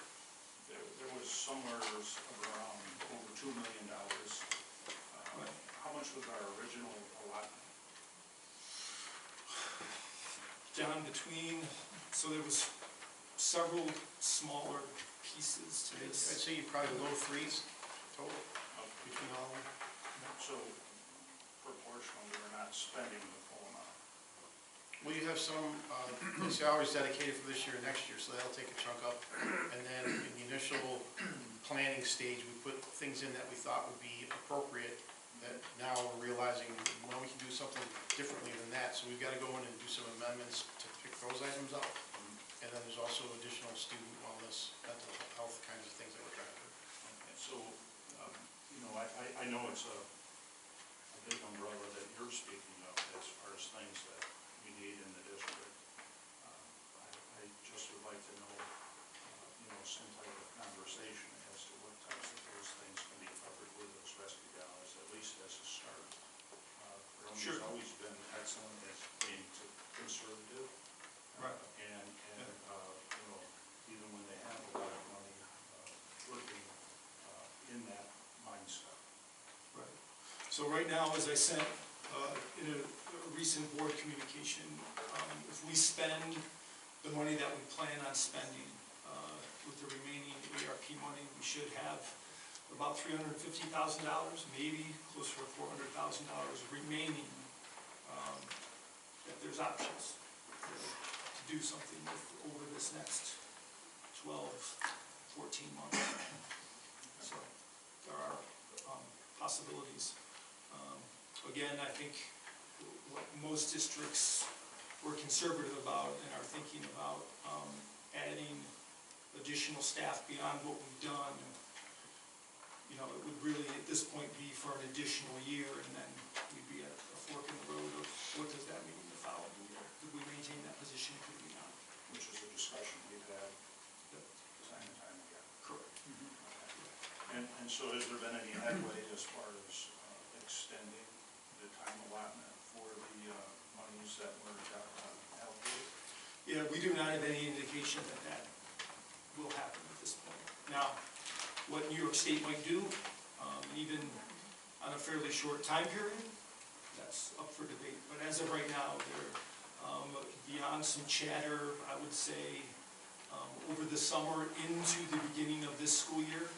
There was somewhere around over $2 million. How much was our original allotment? John, so there was several smaller pieces to I'd this. say you probably low threes total between all of them. So proportionally, we're not spending the full amount. Well, you have some salaries dedicated for this year and next year, so that'll take a chunk up. And then in the initial planning stage, we put things in that we thought would be appropriate, that now we're realizing, well, we can do something differently than that. So we've got to go in and do some amendments to pick those items up. And then there's also additional student wellness, mental health kinds of things that we're trying to do. Okay, so, I know it's a big umbrella that you're speaking of as far as things that we need in the district. I just would like to know, some type of conversation as to what types of those things can be covered with those rescue dollars, at least as a start. Sure. Has always been excellent at being conservative. Right. And even when they have a lot of money, working in that mindset. Right. So right now, as I sent in a recent board communication, if we spend the money that we plan on spending with the remaining ARP money, we should have about $350,000, maybe closer to $400,000 remaining, that there's options to do something with over this next 12, 14 months. So there are possibilities. Again, I think what most districts were conservative about and are thinking about adding additional staff beyond what we've done. It would really, at this point, be for an additional year, and then we'd be at a fork in the road of what does that mean the following year? Could we maintain that position, could we not? Which is a discussion we've had time and time again. Correct. And so has there been any headway as far as extending the time allotment for the monies that were allocated? Yeah, we do not have any indication that that will happen at this point. Now, what New York State might do, even on a fairly short time period, that's up for debate. But as of right now, they're beyond some chatter, I would say, over the summer into the beginning of this school year.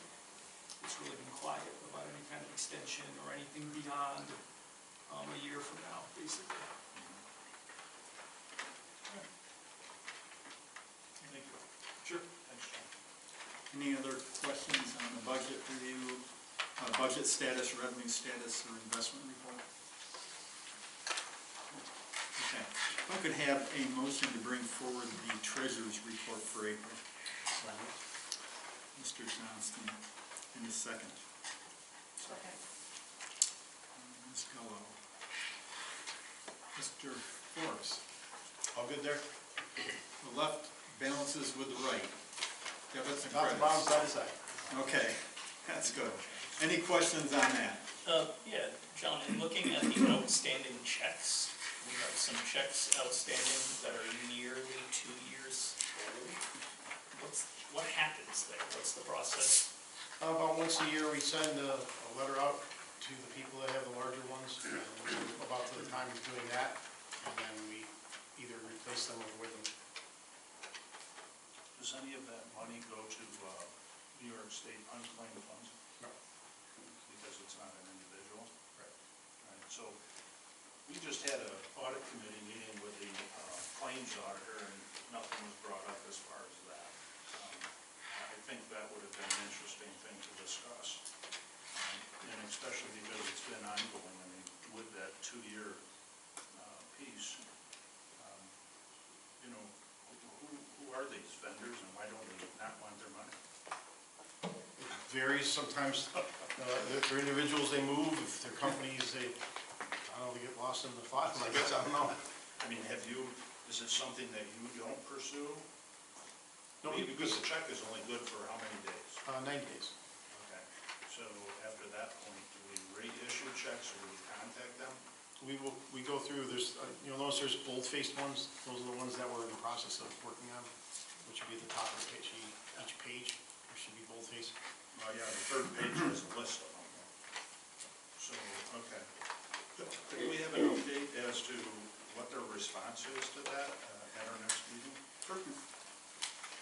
It's really been quiet about any kind of extension or anything beyond a year from now, basically. Thank you. Sure. Thanks, John. Any other questions on the budget review, budget status, revenue status, or investment report? Okay. If I could have a motion to bring forward the treasurer's report for April. Mr. Johnston, in a second. Okay. Ms. Gallo. Mr. Forbes. All good there? The left balances with the right. Debits and Top to credits. bottom, side to side. Okay, that's good. Any questions on that? Yeah, John, in looking at the outstanding checks, we have some checks outstanding that are nearly 2 years old. What happens there? What's the process? About once a year, we send a letter out to the people that have the larger ones, about the time of doing that, and then we either replace them or avoid them. Does any of that money go to New York State unclaimed funds? No. Because it's not an individual? Right. So we just had an audit committee meeting with the claims auditor, and nothing was brought up as far as that. I think that would have been an interesting thing to discuss, and especially because it's been ongoing. I mean, with that 2-year piece, you know, who are these vendors and why don't they not want their money? It varies sometimes. If they're individuals, they move. If they're companies, they, I don't know, they get lost in the files, I guess, I don't know. I mean, is it something that you don't pursue? No, Because the check is only good for how many days? 90 days. Okay, so after that point, do we reissue checks or do we contact them? We go through, you'll notice there's bold-faced ones. Those are the ones that we're in the process of working on, which would be at the top of the page. Each page, there should be bold-faced. Oh, yeah, the third page has a list of them. So, okay. Do we have an update as to what their response is to that at our next meeting? Correct me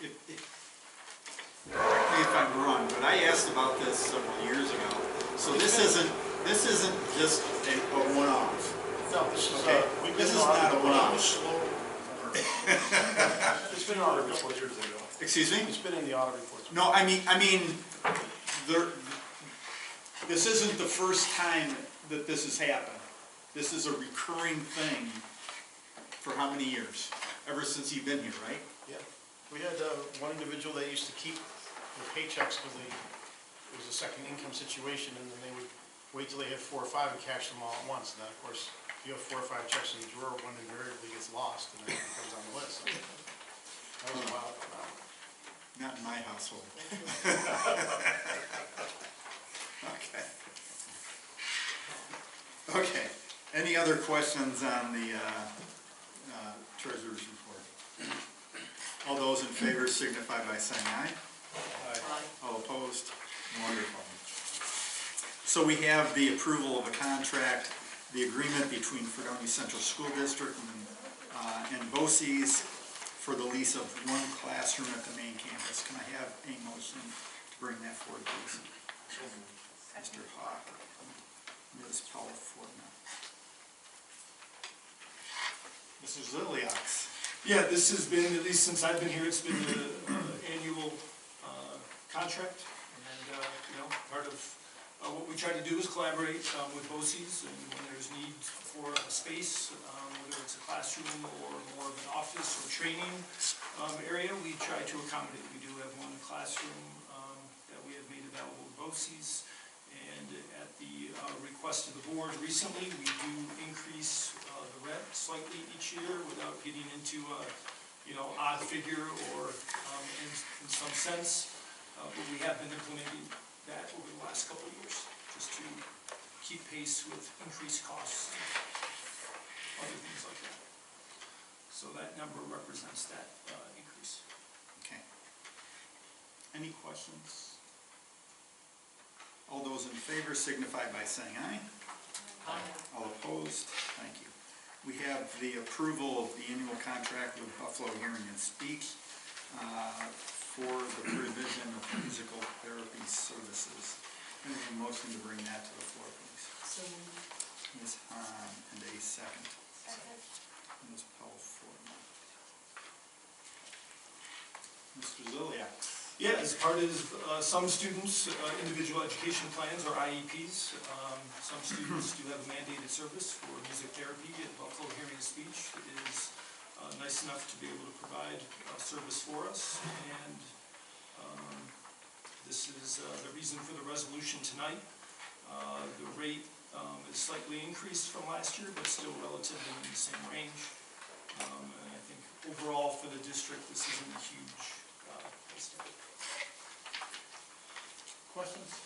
if I'm wrong, but I asked about this several years ago. So this isn't just a one-off. No, this is, okay. This is not a one-off. It's been in audit reports years ago. Excuse me? It's been in the audit reports. No, I mean, this isn't the first time that this has happened. This is a recurring thing for how many years? Ever since you've been here, right? Yeah. We had one individual that used to keep their paychecks because it was a second income situation, and then they would wait till they had 4 or 5 and cash them all at once. And then, of course, if you have 4 or 5 checks in the drawer, one invariably gets lost, and then it becomes on the list. So that was a while ago now. Not in my household. Okay. Okay. Any other questions on the treasurer's report? All those in favor signify by saying aye. Aye. All opposed? Wonderful. So we have the approval of a contract, the agreement between Fredonia Central School District and BOCES for the lease of 1 classroom at the main campus. Can I have a motion to bring that forward, please? Mr. Hawk, Ms. Powell-Fortner. Mrs. Liliax. Yeah, this has been, at least since I've been here, it's been the annual contract. And, part of what we try to do is collaborate with BOCES, and when there's need for a space, whether it's a classroom or more of an office or training area, we try to accommodate. We do have 1 classroom that we have made available to BOCES. And at the request of the board recently, we do increase the rent slightly each year without getting into a, odd figure or in some sense. But we have been implementing that over the last couple of years, just to keep pace with increased costs, other things like that. So that number represents that increase. Okay. Any questions? All those in favor signify by saying aye. Aye. All opposed? Thank you. We have the approval of the annual contract with Buffalo Hearing and Speech for the provision of musical therapy services. Can I have a motion to bring that to the floor, please? So moved. Ms. Hahn, and a second. Second. Ms. Pelford. Mr. Ziliak. Yeah, as part of some students' individual education plans or IEPs, some students do have a mandated service for music therapy at Buffalo Hearing and Speech. It is nice enough to be able to provide service for us, and this is the reason for the resolution tonight. The rate is slightly increased from last year, but still relatively in the same range. And I think overall for the district, this isn't a huge price tag. Questions?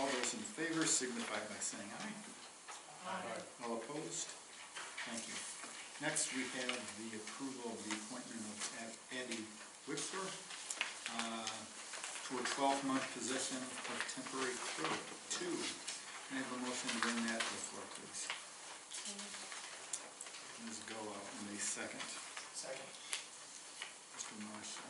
All those in favor signify by saying aye. Aye. All opposed? Thank you. Next, we have the approval of the appointment of Addie Wixler to a 12-month position of temporary clerk 2. Can I have a motion to bring that to the floor, please? Ms. Goa, and a second. Second. Mr. Marshall.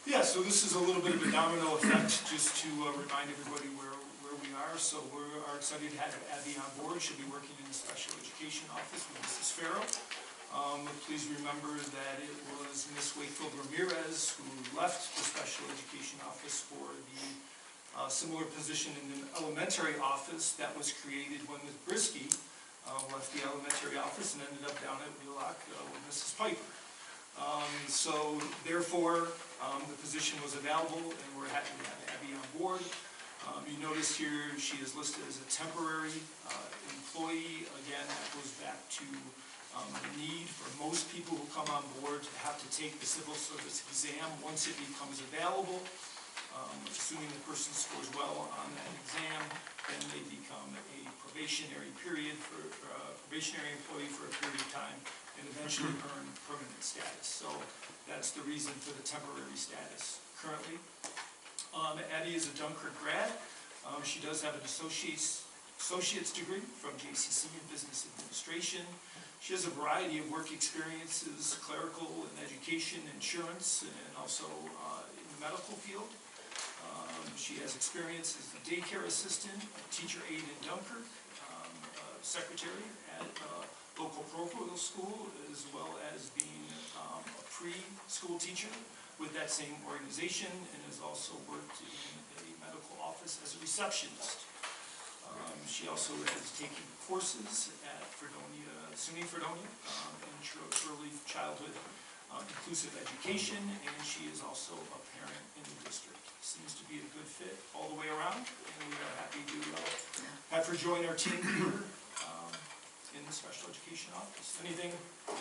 Yeah, so this is a little bit of a domino effect, just to remind everybody where we are. So we are excited to have Abby on board. She'll be working in the special education office with Mrs. Farrow. Please remember that it was Ms. Wakefield Ramirez who left the special education office for the similar position in the elementary office that was created when Ms. Brisky left the elementary office and ended up down at Wheelock with Mrs. Piper. So therefore, the position was available, and we're happy to have Abby on board. You notice here she is listed as a temporary employee. Again, that goes back to the need for most people who come on board to have to take the civil service exam once it becomes available. Assuming the person scores well on that exam, then they become a probationary employee for a period of time, and eventually earn permanent status. So that's the reason for the temporary status currently. Addie is a Dunkirk grad. She does have an associate's degree from JCC in business administration. She has a variety of work experiences, clerical and education, insurance, and also in the medical field. She has experience as a daycare assistant, a teacher aide in Dunkirk, secretary at local parochial school, as well as being a preschool teacher with that same organization, and has also worked in a medical office as a receptionist. She also has taken courses at SUNY Fredonia in early childhood inclusive education, and she is also a parent in the district. Seems to be a good fit all the way around, and we are happy to have her join our team here in the special education office. Anything,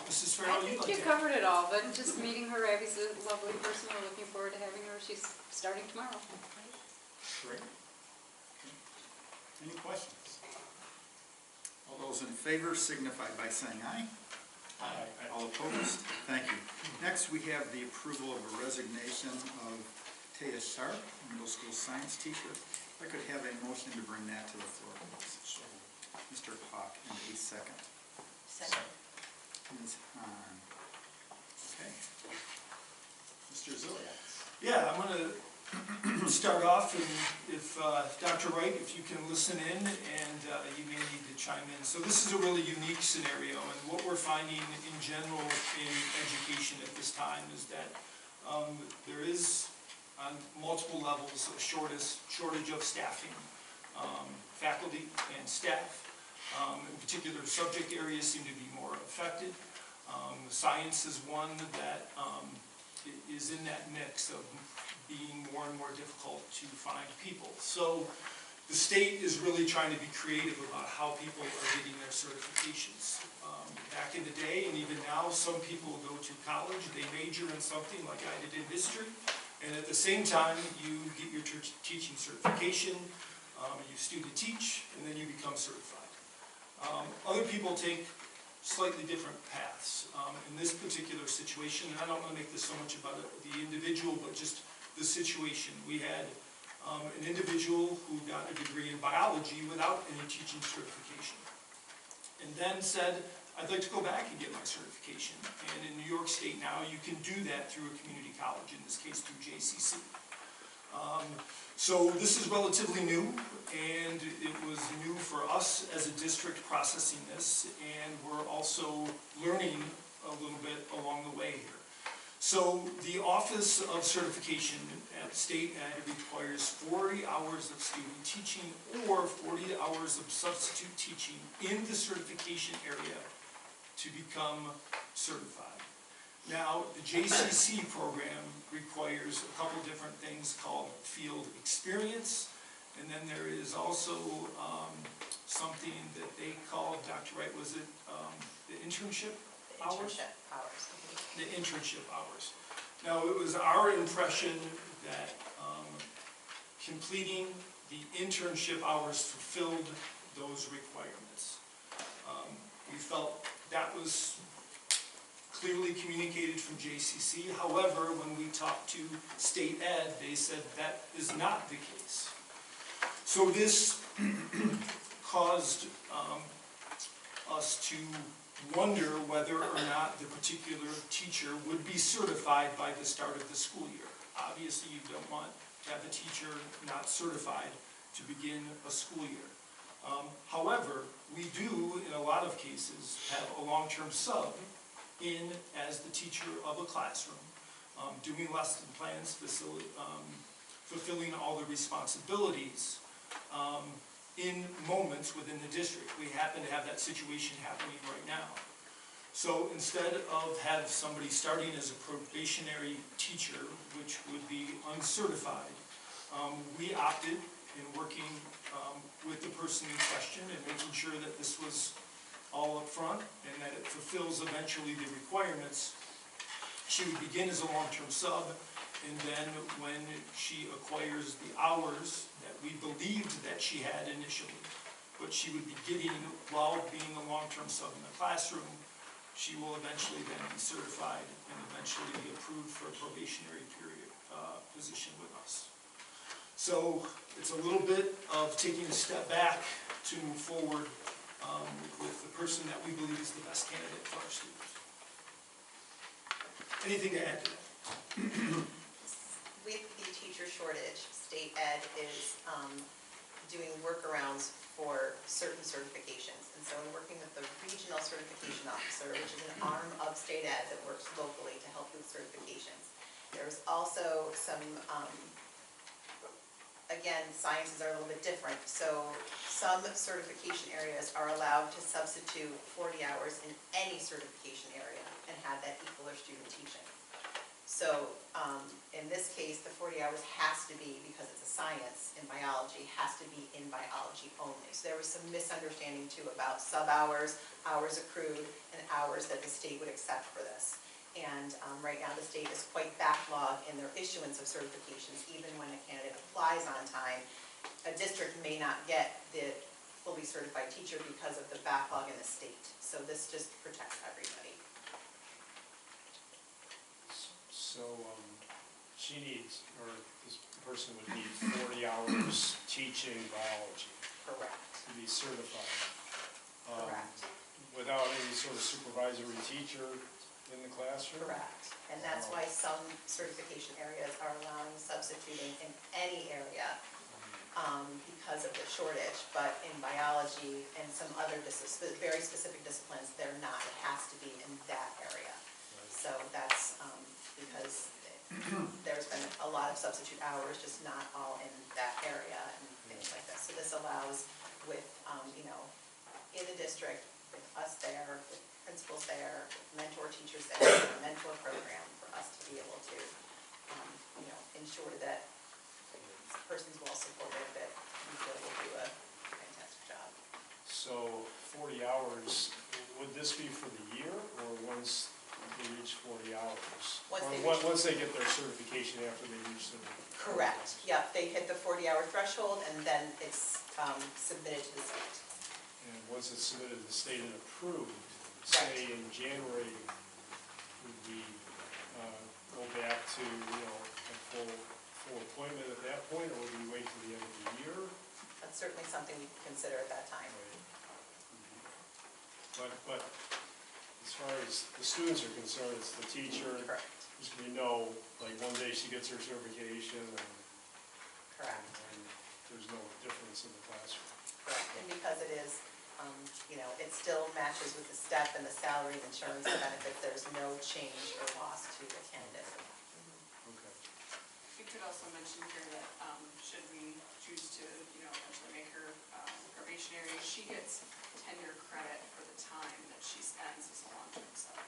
Mrs. Farrell, you'd like to add? You covered it all, but just meeting her, Abby's a lovely person. We're looking forward to having her. She's starting tomorrow. Great. Okay. Any questions? All those in favor signify by saying aye. Aye. All opposed? Thank you. Next, we have the approval of a resignation of Taya Sharp, middle school science teacher. If I could have a motion to bring that to the floor, please. Mr. Hawk, and a second. Second. Ms. Hahn. Okay. Mr. Ziliak. Yeah, I'm going to start off, and if Dr. Wright, if you can listen in, and you may need to chime in. So this is a really unique scenario, and what we're finding in general in education at this time is that there is, on multiple levels, a shortage of staffing, faculty and staff. In particular, subject areas seem to be more affected. Science is one that is in that mix of being more and more difficult to find people. So The state is really trying to be creative about how people are getting their certifications. Back in the day, and even now, some people go to college, they major in something like I did in history, and at the same time, you get your teaching certification, you student teach, and then you become certified. Other people take slightly different paths. In this particular situation, and I don't want to make this so much about the individual, but just the situation. We had an individual who got a degree in biology without any teaching certification, and then said, I'd like to go back and get my certification. And in New York State now, you can do that through a community college, in this case through JCC. So this is relatively new, and it was new for us as a district processing this, and we're also learning a little bit along the way here. So the Office of Certification at State Ed requires 40 hours of student teaching or 40 hours of substitute teaching in the certification area to become certified. Now, the JCC program requires a couple different things called field experience, and then there is also something that they call, Dr. Wright, was it the internship hours? The internship hours. Now, it was our impression that completing the internship hours fulfilled those requirements. We felt that was clearly communicated from JCC. However, when we talked to State Ed, they said that is not the case. So this caused us to wonder whether or not the particular teacher would be certified by the start of the school year. Obviously, you don't want to have a teacher not certified to begin a school year. However, we do, in a lot of cases, have a long-term sub in as the teacher of a classroom, doing lesson plans, fulfilling all the responsibilities in moments within the district. We happen to have that situation happening right now. So instead of have somebody starting as a probationary teacher, which would be uncertified, we opted in working with the person in question and making sure that this was all up front and that it fulfills eventually the requirements. She would begin as a long-term sub, and then when she acquires the hours that we believed that she had initially, but she would be getting while being a long-term sub in the classroom, she will eventually then be certified and eventually be approved for a probationary period position with us. So it's a little bit of taking a step back to move forward with the person that we believe is the best candidate for our students. Anything to add to that? With the teacher shortage, State Ed is doing workarounds for certain certifications. And so I'm working with the Regional Certification Officer, which is an arm of State Ed that works locally to help with certifications. There's also some, again, sciences are a little bit different. So some certification areas are allowed to substitute 40 hours in any certification area and have that equal their student teaching. So in this case, the 40 hours has to be, because it's a science in biology, has to be in biology only. So there was some misunderstanding too about sub-hours, hours accrued, and hours that the state would accept for this. And right now the state is quite backlogged in their issuance of certifications. Even when a candidate applies on time, a district may not get the fully certified teacher because of the backlog in the state. So this just protects everybody. So she needs, or this person would need 40 hours teaching biology. Correct. To be certified. Correct. Without any sort of supervisory teacher in the classroom? Correct. And that's why some certification areas are allowing substituting in any area because of the shortage. But in biology and some other very specific disciplines, they're not. It has to be in that area. So that's because there's been a lot of substitute hours, just not all in that area and things like this. So this allows with, in the district, with us there, with principals there, with mentor teachers there, a mentor program for us to be able to, ensure that the person's well supported, that we feel will this be for the year, or once they reach 40 hours? Once Or they once they get their certification after they reach the... Correct, yep, they hit the 40-hour threshold, and then it's submitted to the state. And once it's submitted to the state and approved, say in January, would we go back to, a full appointment at that point, or would we wait till the end of the year? That's certainly something we can consider at that time. But as far as the students are concerned, it's the teacher. Correct. We know, like, one day she gets her certification, and Correct. there's no difference in the classroom. Correct, and because it is, it still matches with the step and the salary and insurance and benefits, there's no change or loss to the candidate. Okay. We could also mention here that, should we choose to, eventually make her probationary, she gets tenure credit for the time that she spends as a long-term sub.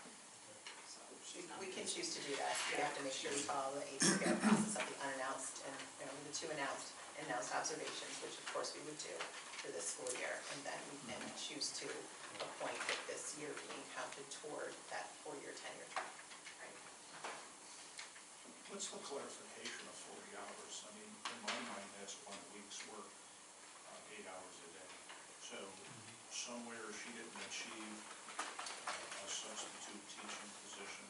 So she's not. We can choose to do that. We have to make sure we follow the APR process of the unannounced and, the two announced and announced observations, which of course we would do for this school year. And then we can choose to appoint with this year being counted toward that 4-year tenure track. Right? What's the clarification of 40 hours? I mean, in my mind, that's 1 week's work, 8 hours a day. So somewhere she didn't achieve a substitute teaching position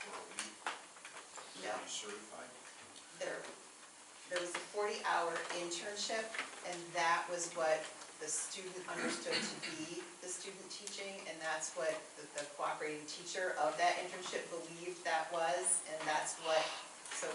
for a week to be certified? There was a 40-hour internship, and that was what the student understood to be the student teaching, and that's what the cooperating teacher of that internship believed that was, and that's what, so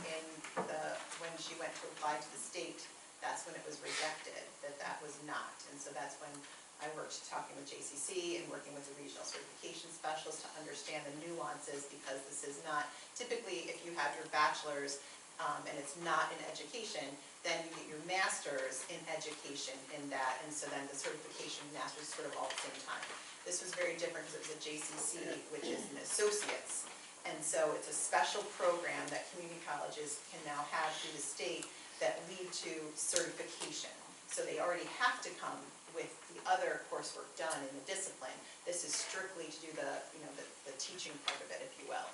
when she went to apply to the state, that's when it was rejected, that was not. And so that's when I worked talking with JCC and working with the regional certification specialist to understand the nuances, because this is not, typically if you have your bachelor's and it's not in education, then you get your master's in education in that, and so then the certification and master's sort of all at the same time. This was very different because it was a JCC, which is an associate's, and so it's a special program that community colleges can now have through the state that lead to certification. So they already have to come with the other coursework done in the discipline. This is strictly to do the teaching part of it, if you will.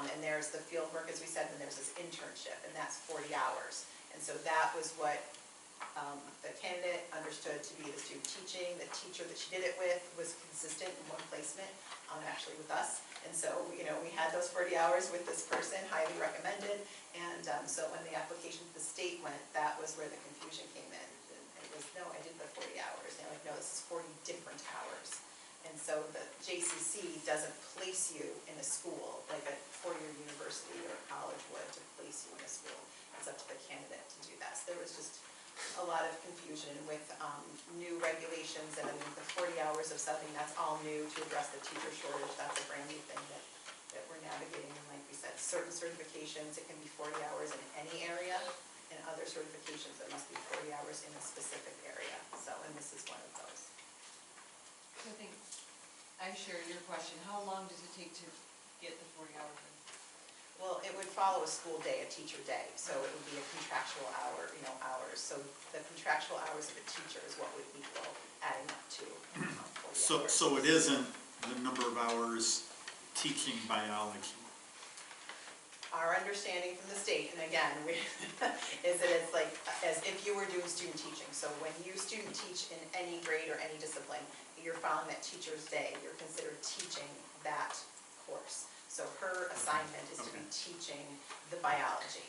And there's the field work, as we said, and there's this internship, and that's 40 hours. And so that was what the candidate understood to be the student teaching. The teacher that she did it with was consistent in one placement, actually with us. And so, we had those 40 hours with this person, highly recommended. And so when the application to the state went, that was where the confusion came in. And it was, no, I did the 40 hours. And they're like, no, this is 40 different hours. And so the JCC doesn't place you in a school like a 4-year university or college would to place you in a school. It's up to the candidate to do that. So there was just a lot of confusion with new regulations, and I mean the 40 hours of subbing, that's all new to address the teacher shortage. That's a brand new thing that we're navigating. And like we said, certain certifications, it can be 40 hours in any area, and other certifications, it must be 40 hours in a specific area. So, and this is one of those. I think I share your question. How long does it take to get the 40 hours in? Well, it would follow a school day, a teacher day, so it would be a contractual hours. So the contractual hours of a teacher is what would equal adding up to 40 hours. So it isn't the number of hours teaching biology? Our understanding from the state, and again, is that it's like as if you were doing student teaching. So when you student teach in any grade or any discipline, you're following that teacher's day. You're considered teaching that course. So her assignment is to be teaching the biology.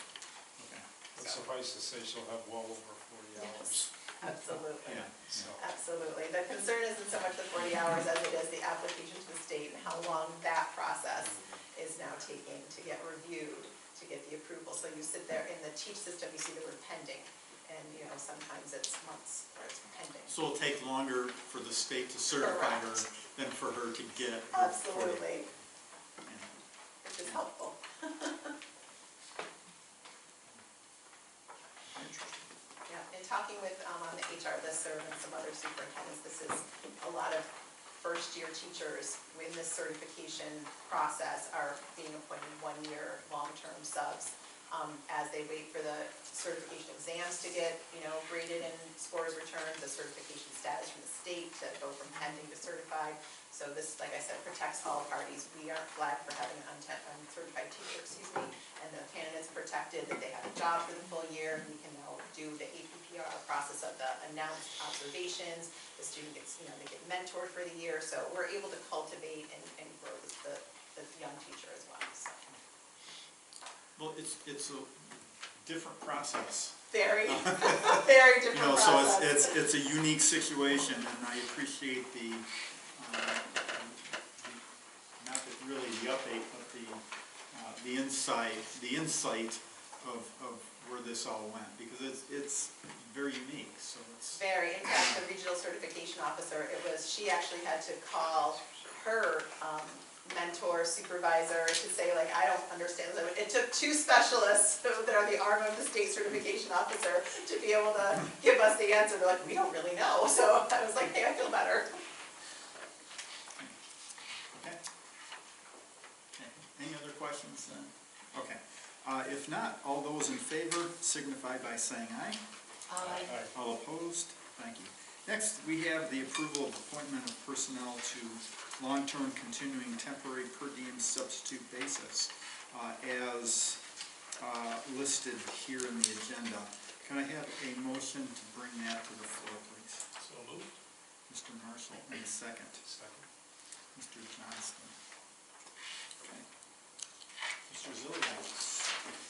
Okay. But suffice to say, she'll have well over 40 hours. Absolutely. Yeah, so. Absolutely. The concern isn't so much the 40 hours as it is the application to the state and how long that process is now taking to get reviewed, to get the approval. So you sit there in the teach system, you see the word pending, and sometimes it's months where it's pending. So it'll take longer for the state to certify her than for her to get her 40. Absolutely. Which is helpful. Yeah, in talking with on the HR listserv and some other superintendents, this is a lot of first-year teachers in this certification process are being appointed 1-year long-term subs as they wait for the certification exams to get, graded and scores returned, the certification status from the state to go from pending to certified. So this, like I said, protects all parties. We aren't flagged for having an uncertified teacher, and the candidate's protected that they have a job for the full year. We can now do the APPR process of the announced observations. The student gets, they get mentored for the year. So we're able to cultivate and grow the young teacher as well. So. Well, it's a different process. Very, very different process. So it's a unique situation, and I appreciate the not that really the update, but the insight of where this all went, because it's very unique. So it's very. In fact, the regional certification officer, she actually had to call her mentor, supervisor, to say, like, I don't understand. So it took two specialists that are the arm of the state certification officer to be able to give us the answer. They're like, we don't really know. So I was like, hey, I feel better. okay. Any other questions then? Okay. If not, all those in favor signify by saying aye. Aye. All opposed? Thank you. Next, we have the approval of appointment of personnel to long-term continuing temporary per diem substitute basis as listed here in the agenda. Can I have a motion to bring that to the floor, please? So moved. Mr. Marshall, and a second. Second. Mr. Johnston. Okay. Mr. Zillian.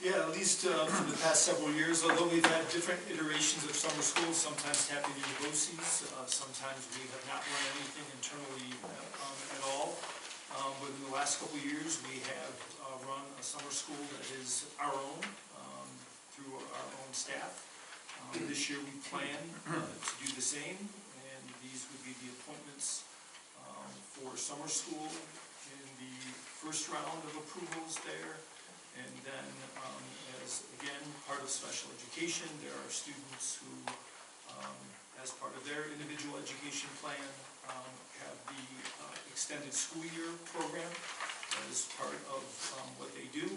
Yeah, at least for the past several years, although we've had different iterations of summer school, sometimes tapping into BOCES, sometimes we have not run anything internally at all. But in the last couple of years, we have run a summer school that is our own, through our own staff. This year we plan to do the same, and these would be the appointments for summer school in the first round of approvals there. And then, as again, part of special education, there are students who, as part of their individual education plan, have the extended school year program as part of what they do.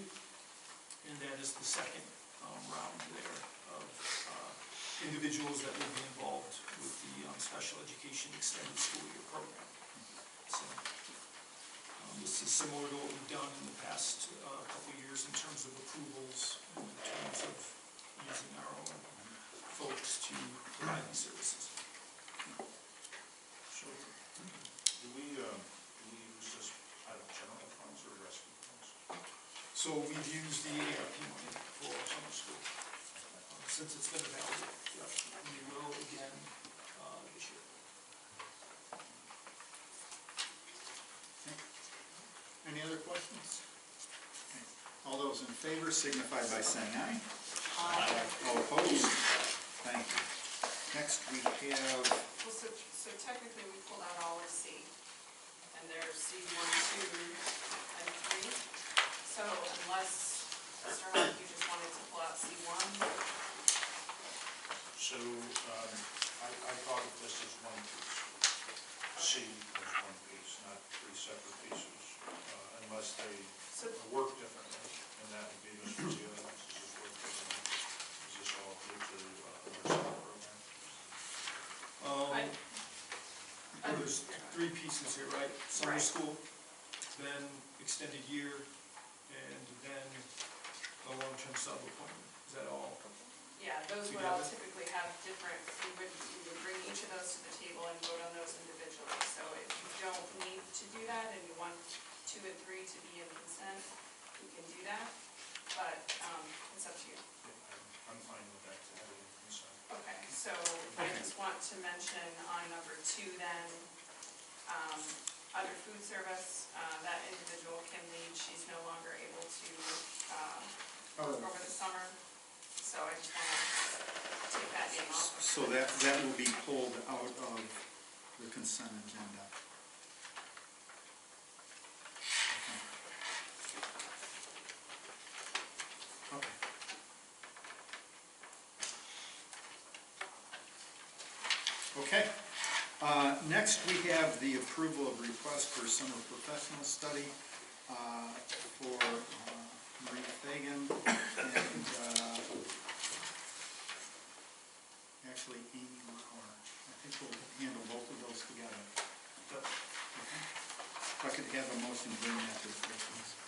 And that is the second round there of individuals that will be involved with the special education extended school year program. So. This is similar to what we've done in the past couple of years in terms of approvals and in terms of using our own folks to provide these services. So, do we use this out of general funds or rescue funds? So we've used the ARP money for summer school since it's been available. Yep. And we will again this year. Any other questions? Okay. All those in favor signify by saying aye. Aye. All opposed? Thank you. Next we have... Well, so technically we pulled out all of C, and there's C 1, 2, and 3. So unless, Mr. Hunt, you just wanted to pull out C 1? So, I thought of this as one piece. C as one piece, not three separate pieces. Unless they work differently, and that would be Mr. Zealand's work differently. Is this all due to our summer program? There's three pieces here, right? Summer school, then extended year, and then the long-term sub appointment. Is that all? Yeah, those would all typically have different, we would bring each of those to the table and vote on those individually. So if you don't need to do that and you want 2 and 3 to be in consent, you can do that, but it's up to you. Yeah, I'm fine with that to have it in consent. Okay, so I just want to mention on number 2 then, under food service, that individual, Kim Lead, she's no longer able to work over the summer, so I just want to take that name off. So that will be pulled out of the consent agenda. Okay. Next, we have the approval of request for summer professional study for Marie Fagan and have a motion to bring that to the questions?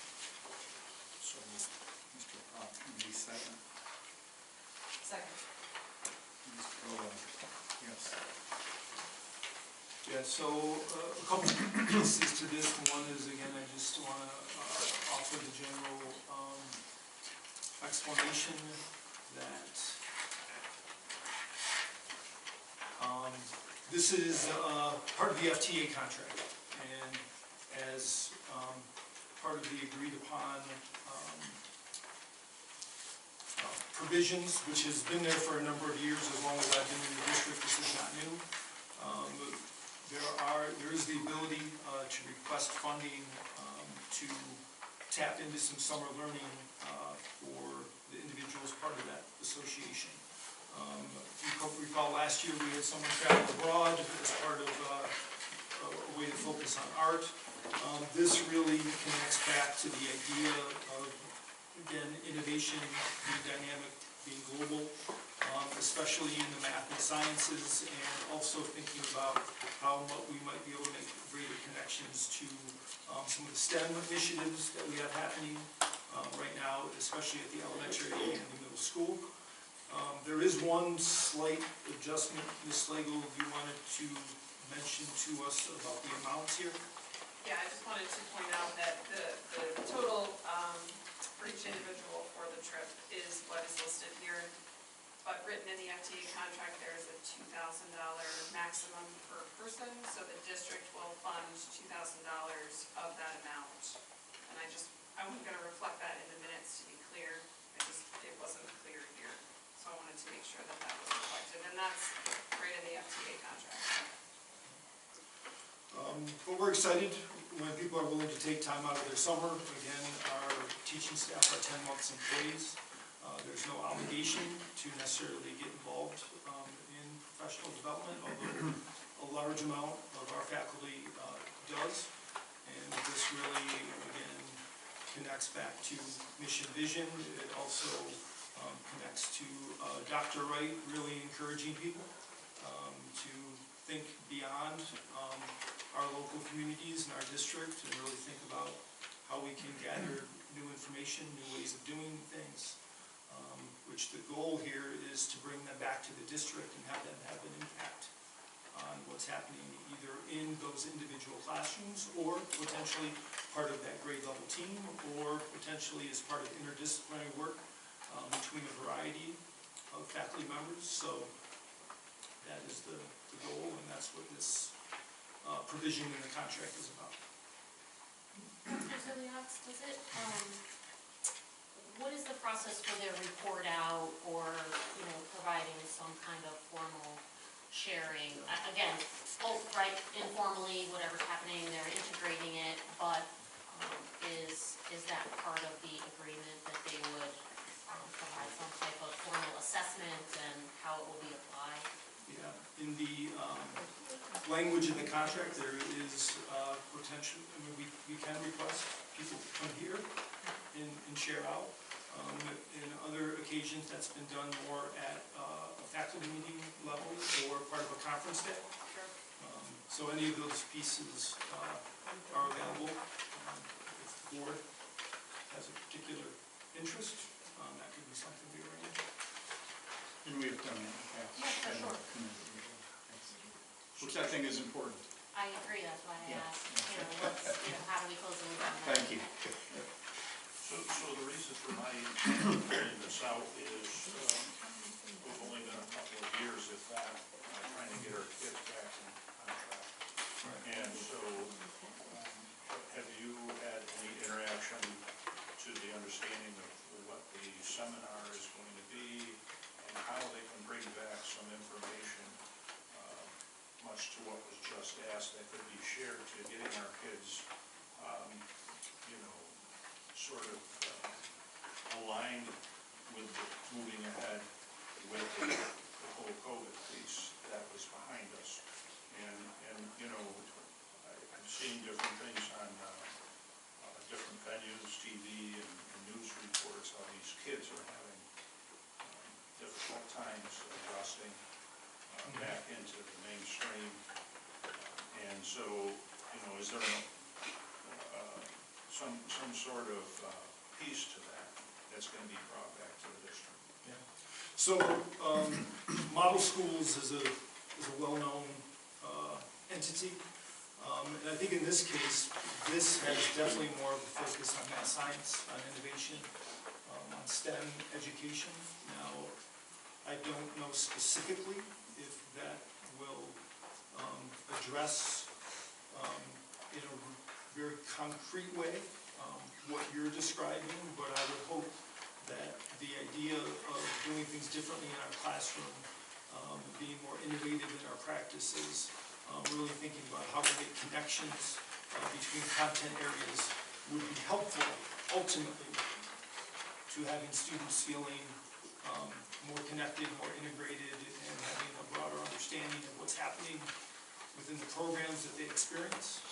So, Mr. Pop, any second? Second. Mr. Rowland, yes. Yeah, so a couple pieces to this. One is, again, I just want to offer the general explanation that this is part of the FTA contract, and as part of the agreed upon provisions, which has been there for a number of years, as long as I've been in the district, this is not new. There is the ability to request funding to tap into some summer learning for the individuals part of that association. If you recall, last year we had someone travel abroad as part of a way to focus on art. This really connects back to the idea of, again, innovation, being dynamic, being global, especially in the math and sciences, and also thinking about how we might be able to make greater connections to some of the STEM initiatives that we have happening right now, especially at the elementary and the middle school. There is one slight adjustment. Ms. Slagle, you wanted to mention to us about the amounts here? Yeah, I just wanted to point out that the total for each individual for the trip is what is listed here. But written in the FTA contract, there is a $2,000 maximum per person, so the district will fund $2,000 of that amount. And I'm gonna reflect that in the minutes to be clear. It wasn't clear here. So I wanted to make sure that that was reflected, and that's right in the FTA contract. But we're excited when people are willing to take time out of their summer. Again, our teaching staff are 10 months employees. There's no obligation to necessarily get involved in professional development, although a large amount of our faculty does. And this really, again, connects back to mission vision. It also connects to Dr. Wright really encouraging people to think beyond our local communities and our district, and really think about how we can gather new information, new ways of doing things, which the goal here is to bring them back to the district and have them have an impact on what's happening either in those individual classrooms or potentially part of that grade level team, or potentially as part of interdisciplinary work between a variety of faculty members. So that is the goal, and that's what this provision in the contract is about. Mr. Leox, what is the process for their report out, or, providing some kind of formal sharing? Again, right, informally, whatever's happening, they're integrating it, but is that part of the agreement that they would provide some type of formal assessment and how it will be applied? Yeah, in the language in the contract, there is potential. I mean, we can request people to come here and share out. In other occasions, that's been done more at a faculty meeting level or part of a conference day. So any of those pieces are available. If the board has a particular interest, that could be something we arrange. And we have done that in the past. Yeah, for sure. Which I think is important. I agree, that's why I Yeah. asked, how do we close the loop on that? Thank you. So the reason for my putting this out is we've only been a couple of years, if that, trying to get our kids back on track. And so have you had any interaction to the understanding of what the seminar is going to be and how they can bring back some information, much to what was just asked, that could be shared to getting our kids, sort of aligned with moving ahead with the whole COVID piece that was behind us. And I've seen different things on different venues, TV and news reports, how these kids are having difficult times adjusting back into the mainstream. And so, is there sort of piece to that that's going to be brought back to the district. So, model schools is a well-known entity. And I think in this case, this has definitely more of a focus on math science, on innovation, on STEM education. Now, I don't know specifically if that will address in a very concrete way what you're describing, but I would hope that the idea of doing things differently in our classroom, being more innovative in our practices, really thinking about how to make connections between content areas would be helpful ultimately to having students feeling more connected, more integrated, and having a broader understanding of what's happening within the programs that they experience.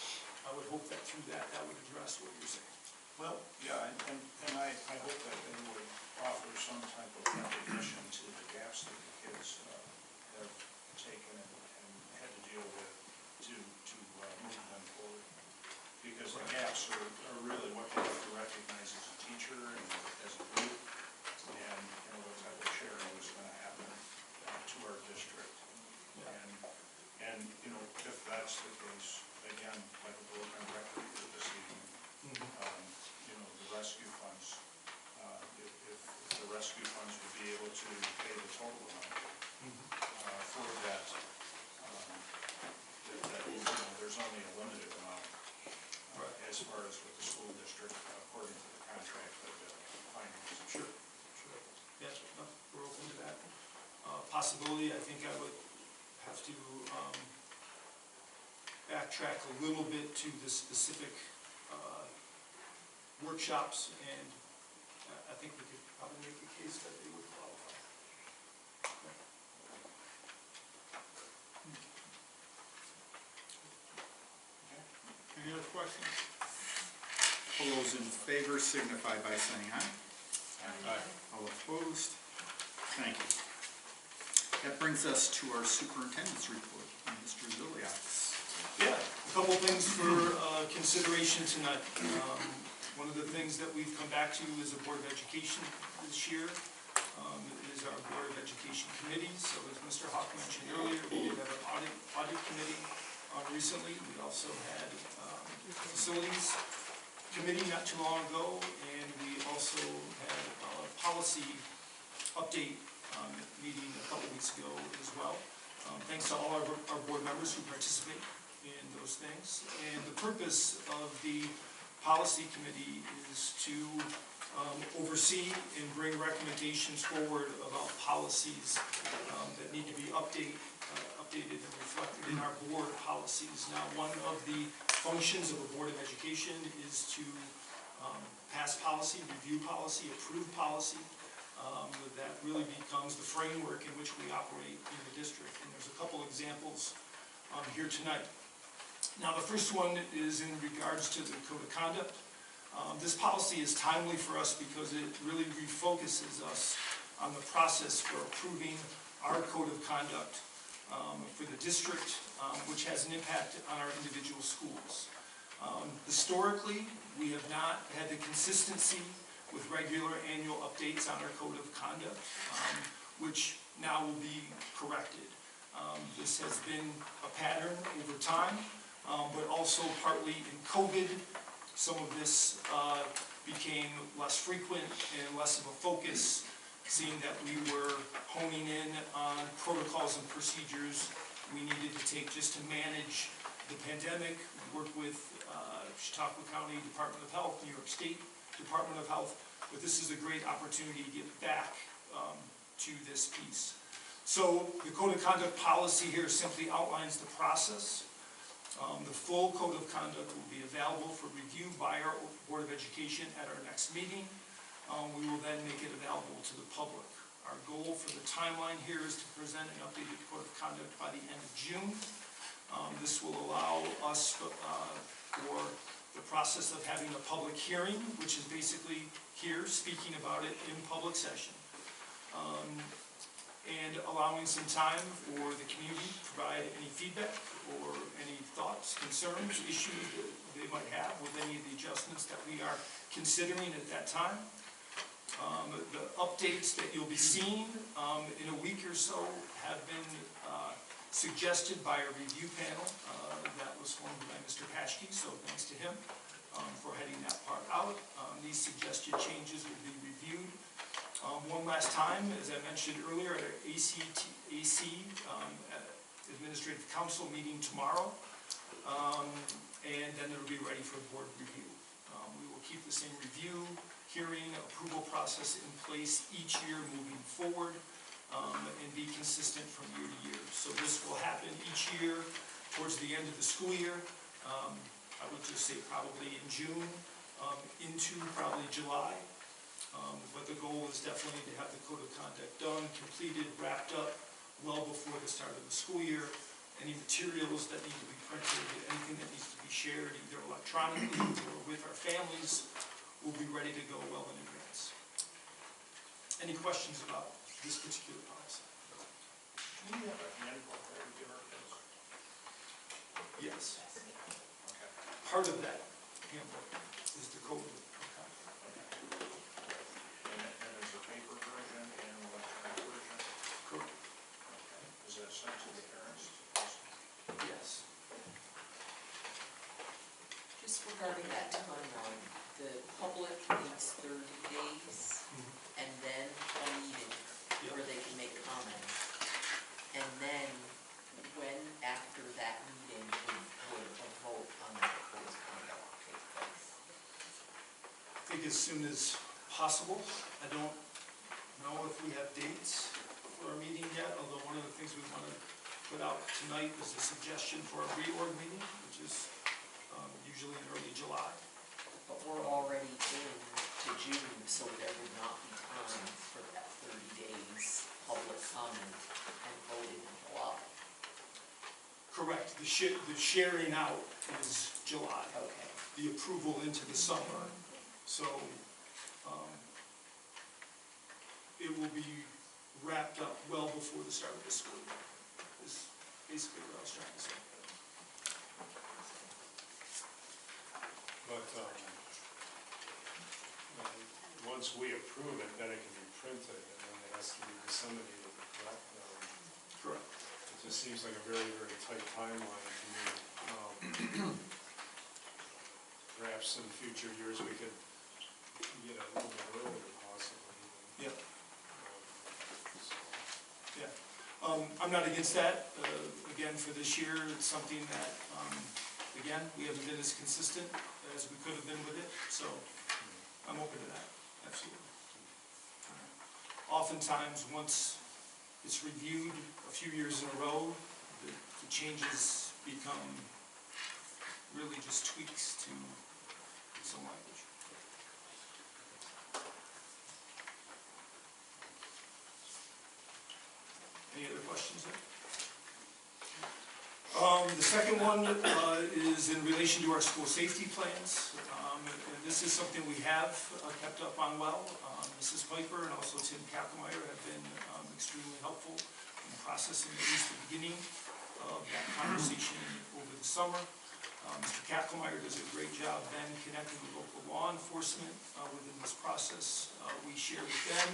I would hope that through that would address what you're saying. Well, yeah, and I hope that they would offer some type of recognition to the gaps that the kids have taken and had to deal with to move them forward. Because the gaps are really what they have to recognize as a teacher and as a group, and what type of sharing is going to happen to our district. And if that's the case, again, like a broken record for this evening, the rescue funds, if the rescue funds would be able to pay the total amount for that, there's only a limited amount as far as what the school district, according to the contract, could finance. Sure. Yes, no, we're open to that possibility. I think I would have to backtrack a little bit to the specific workshops, and I think we could probably make a case that they would qualify. Any other questions? All those in favor signify by saying aye. Aye. All opposed? Thank you. That brings us to our superintendent's report, Mr. Ziliakis. Yeah, a couple things for consideration tonight. One of the things that we've come back to as a Board of Education this year is our Board of Education Committee. So as Mr. Hawk mentioned earlier, we did have an audit committee recently. We also had facilities committee not too long ago, and we also had a policy update meeting a couple weeks ago as well. Thanks to all our board members who participate in those things. And the purpose of the policy committee is to oversee and bring recommendations forward about policies that need to be updated and reflected in our board policies. Now, one of the functions of a Board of Education is to pass policy, review policy, approve policy. That really becomes the framework in which we operate in the district. And there's a couple examples here tonight. Now, the first one is in regards to the Code of Conduct. This policy is timely for us because it really refocuses us on the process for approving our Code of Conduct for the district, which has an impact on our individual schools. Historically, we have not had the consistency with regular annual updates on our Code of Conduct, which now will be corrected. This has been a pattern over time, but also partly in COVID, some of this became less frequent and less of a focus, seeing that we were honing in on protocols and procedures we needed to take just to manage the pandemic. We work with Chautauqua County Department of Health, New York State Department of Health, but this is a great opportunity to get back to this piece. So the Code of Conduct policy here simply outlines the process. The full Code of Conduct will be available for review by our Board of Education at our next meeting. We will then make it available to the public. Our goal for the timeline here is to present an updated Code of Conduct by the end of June. This will allow us for the process of having a public hearing, which is basically here speaking about it in public session. and allowing some time for the community to provide any feedback or any thoughts, concerns, issues that they might have with any of the adjustments that we are considering at that time. The updates that you'll be seeing in a week or so have been suggested by a review panel that was formed by Mr. Paschke, so thanks to him for heading that part out. These suggested changes will be reviewed one last time, as I mentioned earlier, at our AC Administrative Council meeting tomorrow, and then it'll be ready for board review. We will keep the same review, hearing, approval process in place each year moving forward, and be consistent from year to year. So this will happen each year towards the end of the school year. I would just say probably in June, into probably July. But the goal is definitely to have the code of conduct done, completed, wrapped up well before the start of the school year. Any materials that need to be printed, anything that needs to be shared either electronically or with our families will be ready to go well in advance. Any questions about this particular policy? Do we have a handbook that we give our kids? Yes. Okay. Part of that handbook is the code of conduct. And there's a paper version and an electronic version? Correct. Okay. Is that sent to the parents? Yes. Just regarding that timeline, the public needs 30 days and then a meeting where they can make comments. And then when after that meeting would a vote on that code of conduct take place? I think as soon as possible. I don't know if we have dates for our meeting yet, although one of the things we want to put out tonight is a suggestion for a reorg meeting, which is usually in early July. But we're already into June, so there would not be time for that 30 days public comment and voting in July. Correct. The sharing out is July. Okay. The approval into the summer. So it will be wrapped up well before the start of the school year, is basically what I was trying to say. But once we approve it, then it can be printed and then it has to be disseminated, correct? Correct. It just seems like a very, very tight timeline to me. Perhaps in future years we could get a little bit earlier possibly. Yeah. Yeah. I'm not against that. Again, for this year, it's something that, again, we haven't been as consistent as we could have been with it, so I'm open to that, absolutely. Oftentimes, once it's reviewed a few years in a row, the changes become really just tweaks to some language. Any other questions there? The second one is in relation to our school safety plans. And this is something we have kept up on well. Mrs. Piper and also Tim Kappelmeyer have been extremely helpful in processing at least the beginning of that conversation over the summer. Mr. Kappelmeyer does a great job then connecting with local law enforcement within this process. We share with them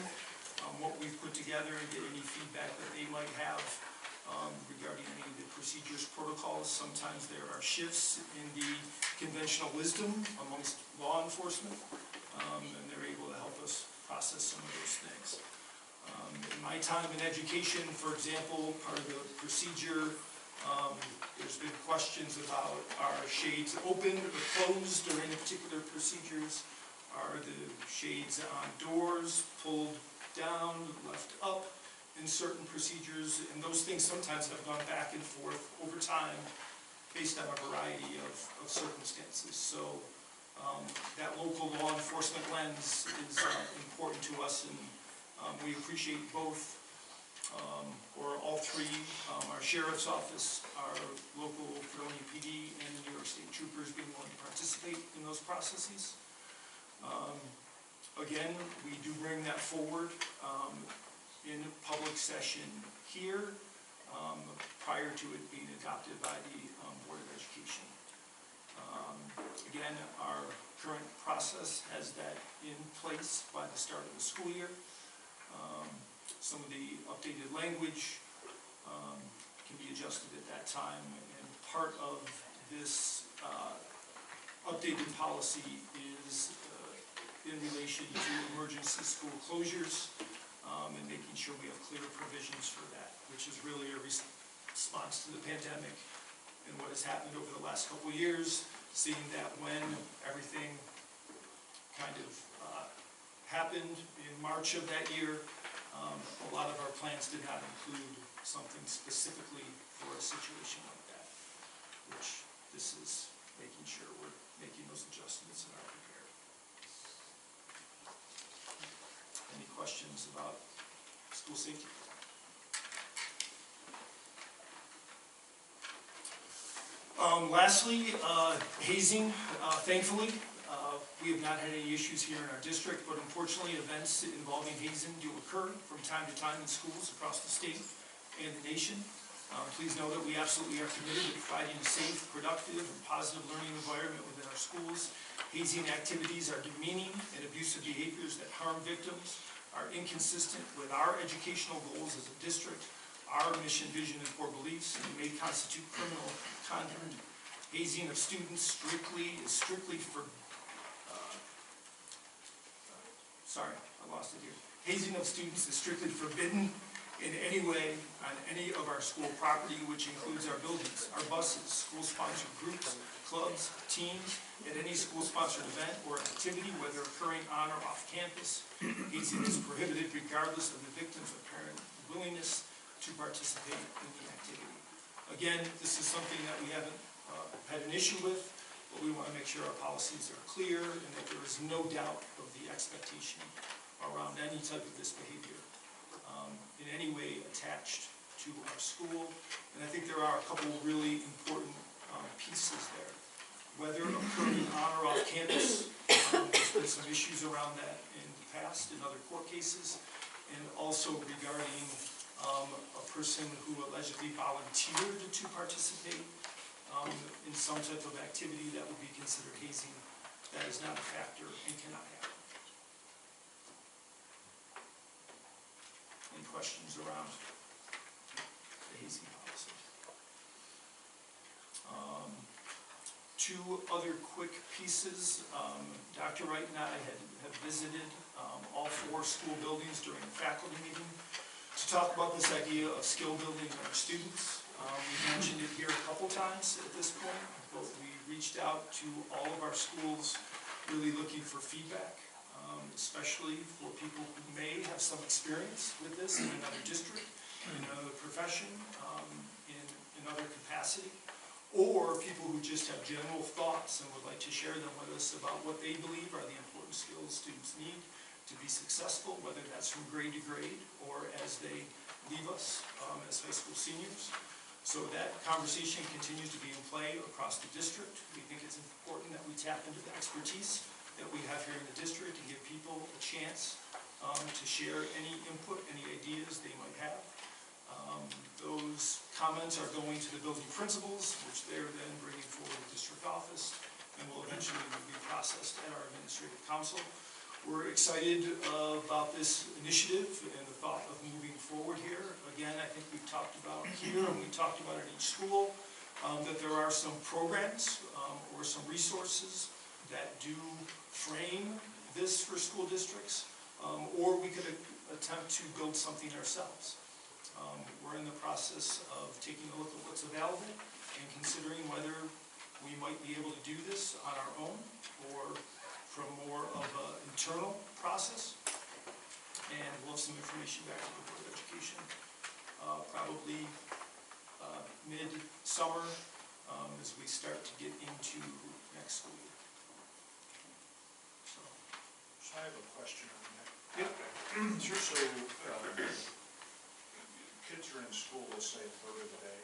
what we've put together and get any feedback that they might have regarding any of the procedures, protocols. Sometimes there are shifts in the conventional wisdom amongst law enforcement, and they're able to help us process some of those things. In my time in education, for example, part of the procedure, there's been questions about are shades open or closed during particular procedures? Are the shades on doors pulled down, left up in certain procedures? And those things sometimes have gone back and forth over time based on a variety of circumstances. So that local law enforcement lens is important to us, and we appreciate both, or all three, our sheriff's office, our local Fredonia PD, and the New York State Troopers being willing to participate in those processes. Again, we do bring that forward in public session here prior to it being adopted by the Board of Education. Again, our current process has that in place by the start of the school year. Some of the updated language can be adjusted at that time, and part of this updated policy is in relation to emergency school closures and making sure we have clear provisions for that, which is really a response to the pandemic and what has happened over the last couple of years, seeing that when everything kind of happened in March of that year, a lot of our plans did not include something specifically for a situation like that, which this is making sure we're making those adjustments and are prepared. Any questions about school safety? Lastly, hazing. Thankfully, we have not had any issues here in our district, but unfortunately events involving hazing do occur from time to time in schools across the state and the nation. Please know that we absolutely are committed to providing a safe, productive, and positive learning environment within our schools. Hazing activities are demeaning and abusive behaviors that harm victims, are inconsistent with our educational goals as a district, our mission, vision, and core beliefs, and may constitute criminal conduct. Hazing of students is strictly for Hazing of students is strictly forbidden in any way on any of our school property, which includes our buildings, our buses, school-sponsored groups, clubs, teams, at any school-sponsored event or activity, whether occurring on or off campus. Hazing is prohibited regardless of the victim's apparent willingness to participate in the activity. Again, this is something that we haven't had an issue with, but we want to make sure our policies are clear and that there is no doubt of the expectation around any type of this behavior in any way attached to our school. And I think there are a couple really important pieces there. Whether occurring on or off campus, there's been some issues around that in the past in other court cases, and also regarding a person who allegedly volunteered to participate in some type of activity that would be considered hazing. That is not a factor and cannot happen. Any questions around the hazing policy? Two other quick pieces. Dr. Wright and I have visited all 4 school buildings during a faculty meeting to talk about this idea of skill building in our students. We've mentioned it here a couple times at this point, but we reached out to all of our schools really looking for feedback, especially for people who may have some experience with this in another district, in another profession, in other capacity, or people who just have general thoughts and would like to share them with us about what they believe are the important skills students need to be successful, whether that's from grade to grade or as they leave us as high school seniors. So that conversation continues to be in play across the district. We think it's important that we tap into the expertise that we have here in the district and give people a chance to share any input, any ideas they might have. Those comments are going to the building principals, which they're then bringing forward to the district office, and will eventually be processed at our administrative council. We're excited about this initiative and the thought of moving forward here. Again, I think we've talked about here, and we talked about at each school, that there are some programs or some resources that do frame this for school districts, or we could attempt to build something ourselves. We're in the process of taking a look at what's available and considering whether we might be able to do this on our own or from more of an internal process. And we'll have some information back to the Board of Education probably mid-summer as we start to get into next school year. So I have a question on that. Yep. Sure. So kids are in school, let's say, a third of the day,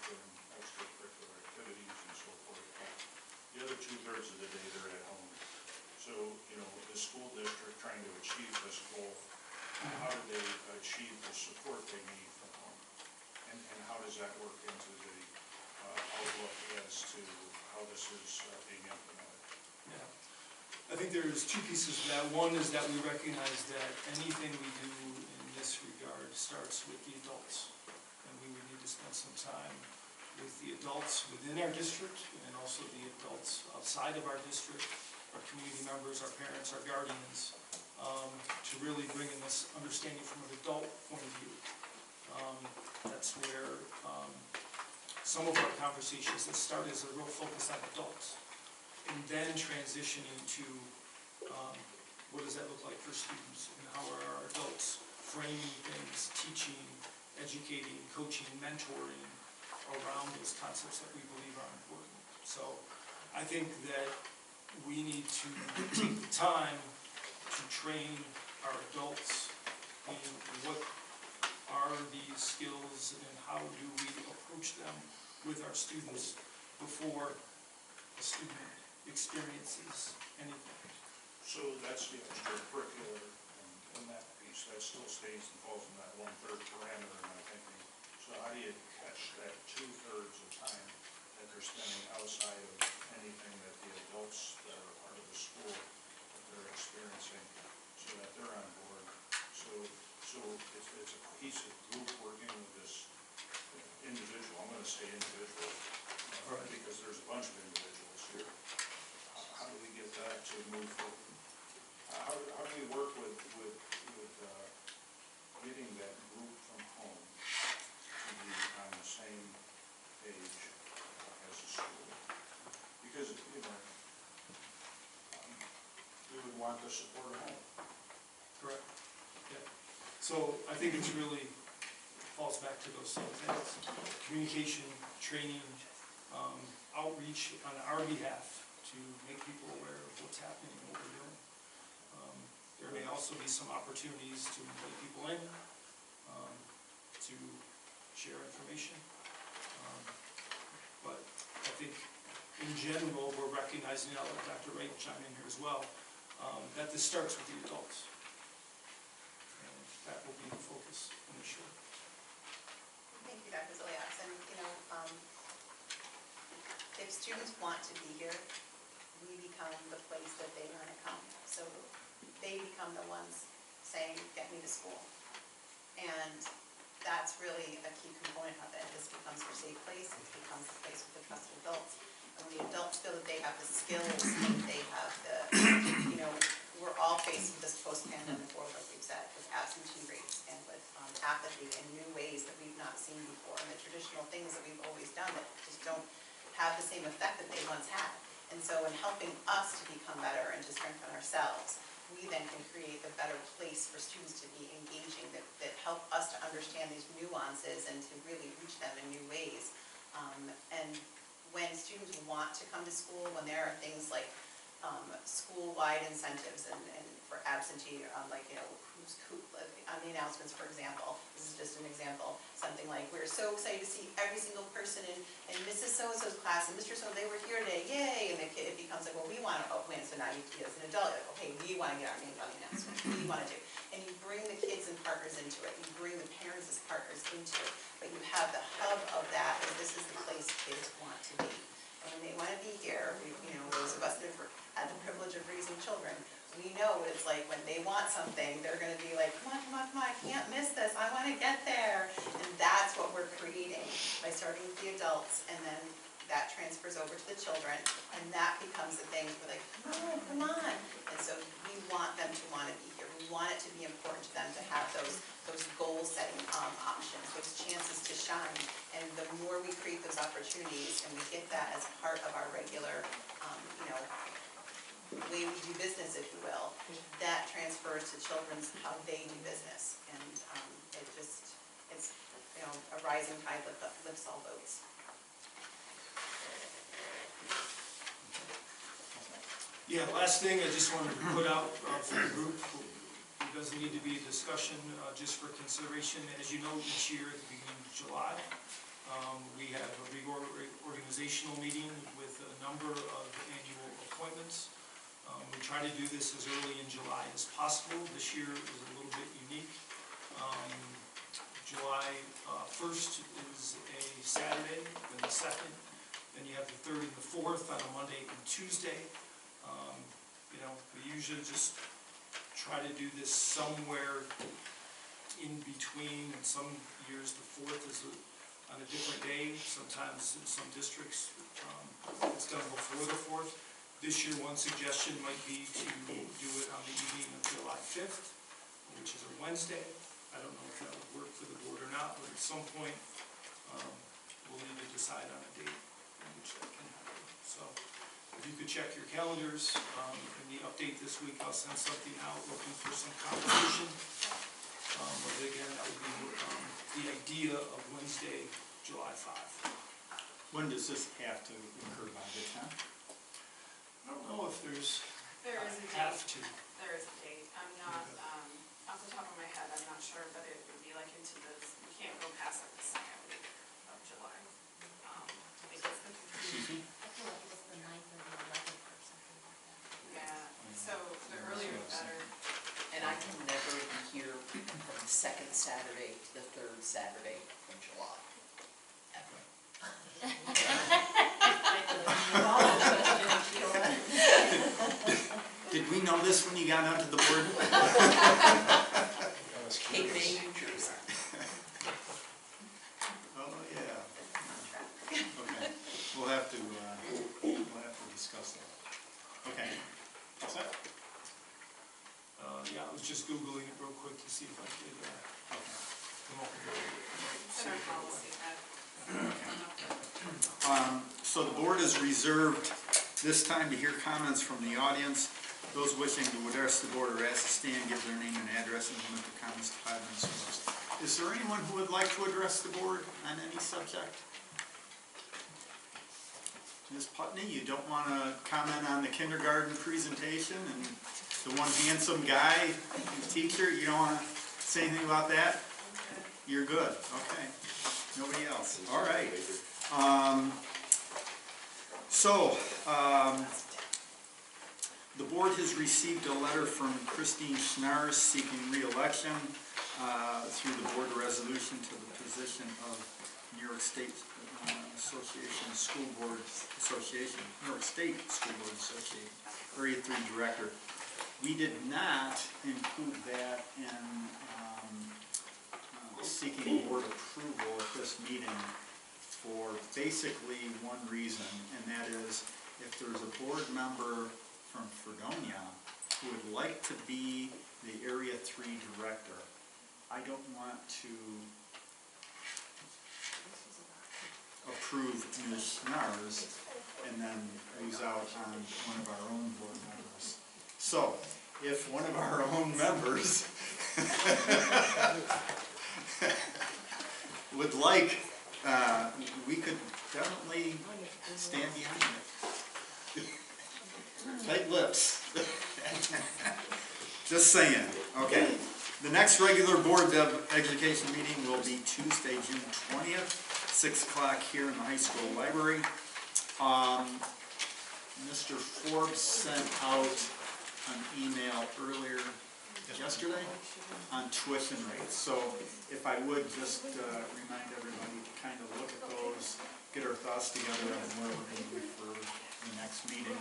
doing extracurricular activities and so forth. The other 2/3 of the day they're at home. So, the school district trying to achieve this goal how do they achieve the support they need from home? And how does that work into the outlook as to how this is being implemented? Yeah. I think there's two pieces to that. One is that we recognize that anything we do in this regard starts with the adults. And we would need to spend some time with the adults within our district and also the adults outside of our district, our community members, our parents, our guardians, to really bring in this understanding from an adult point of view. That's where some of our conversations that start as a real focus on adults, and then transitioning to what does that look like for students, and how are our adults framing things, teaching, educating, coaching, mentoring around those concepts that we believe are important. So I think that we need to take the time to train our adults in what are these skills and how do we approach them with our students before a student experiences anything. So that's the extracurricular in that piece, that still stays and falls in that 1/3 parameter in my thinking. So how do you catch that 2/3 of time that they're spending outside of anything that the adults that are part of the school that they're experiencing, so that they're on board? So it's a cohesive group working with this individual. I'm going to say individual because there's a bunch of individuals here. How do we get that to move forward? How do we work with getting that group from home to be on the same page as a school? Because, you know, we would want to support at home. Correct. Yeah. So I think it's really falls back to those same things: communication, training, outreach on our behalf to make people aware of what's happening and what we're doing. There may also be some opportunities to invite people in, to share information. But I think in general, we're recognizing, I'll let Dr. Wright chime in here as well, that this starts with the adults. And that will be the focus initially. Thank you, Dr. Zilias. And, you know, if students want to be here, we become the place that they want to come. So they become the ones saying, get me to school. And that's really a key component of it. This becomes their safe place. It becomes a place with the trusted adults. And when the adults feel that they have the skills, and they have the, you know, we're all faced with this post-pandemic world, like we've said, with absentee rates and with apathy in new ways that we've not seen before. And the traditional things that we've always done that just don't have the same effect that they once had. And so in helping us to become better and to strengthen ourselves, we then can create a better place for students to be engaging that help us to understand these nuances and to really reach them in new ways. And when students want to come to school, when there are things like school-wide incentives and for absentee, like, you know, on the announcements, for example, this is just an example, something like, we're so excited to see every single person in Mrs. So-and-so's class, and Mr. So, they were here today, yay, and the kid, it becomes like, well, we want to win, so now you, as an adult, like, okay, we want to get our names on the announcement, we want to do, and you bring the kids and partners into it, you bring the parents as partners into it, but you have the hub of that, and this is the place kids want to be. And when they want to be here, you know, those of us that have had the privilege of raising children, we know what it's like when they want something, they're going to be like, come on, come on, come on, I can't miss this, I want to get there. And that's what we're creating by starting with the adults, and then that transfers over to the children, and that becomes the thing we're like, come on, come on. And so we want them to want to be here. We want it to be important to them to have those goal-setting options, those chances to shine. And the more we create those opportunities, and we get that as part of our regular, you know, way we do business, if you will, that transfers to children's how they do business. And it's, you know, a rising tide lifts all boats. Yeah, last thing I just wanted to put out for the group, it doesn't need to be a discussion, just for consideration. As you know, each year at the beginning of July, we have a reorganizational meeting with a number of annual appointments. We try to do this as early in July as possible. This year is a little bit unique. July 1st is a Saturday, then the 2nd, then you have the 3rd and the 4th on a Monday and Tuesday. You know, we usually just try to do this somewhere in between, and some years the 4th is on a different day. Sometimes in some districts, it's done before the 4th. This year, one suggestion might be to do it on the evening of July 5th, which is a Wednesday. I don't know if that would work for the board or not, but at some point, we'll need to decide on a date in which that can happen. So if you could check your calendars, in the update this week, I'll send something out looking for some competition. But again, that would be the idea of Wednesday, July 5. When does this have to occur by the 10th? I don't know if there's There is a have date. to. There is a date. I'm not, off the top of my head, I'm not sure, but it would be like into the, we can't go past like the 2nd week of July. Because the, Excuse me? I feel like it's the 9th or the 11th or something like that. yeah, so the earlier the better. And I can never be here from the second Saturday to the third Saturday in July, ever. Did we know this when you got onto the board? Cape May, New Jersey. Oh, yeah. Okay, we'll have to discuss that. Okay, what's that? Yeah, I was just Googling it real quick to see if I could come up with it. It's in our policy that. So the board is reserved this time to hear comments from the audience. Those wishing to address the board are asked to stand, give their name and address, and limit their comments to 5 minutes or less. Is there anyone who would like to address the board on any subject? Ms. Putney, you don't want to comment on the kindergarten presentation and the one handsome guy, the teacher? You don't want to say anything about that? You're good, okay. Nobody else, all right. The board has received a letter from Christine Schnars seeking re-election through the board resolution to the position of New York State Association School Board Association, New York State School Board Association, Area 3 Director. We did not include that in seeking board approval at this meeting for basically one reason, and that is if there's a board member from Fredonia who would like to be the Area 3 Director, I don't want to approve Ms. Schnars and then lose out on one of our own board members. So, if one of our own members would like, we could definitely stand behind it. Tight lips. Just saying. Okay. The next regular Board of Education meeting will be Tuesday, June 20th, 6 o'clock here in the high school library. Mr. Forbes sent out an email earlier yesterday on tuition rates. So if I would just remind everybody to kind of look at those, get our thoughts together on where we're going to be for the next meeting,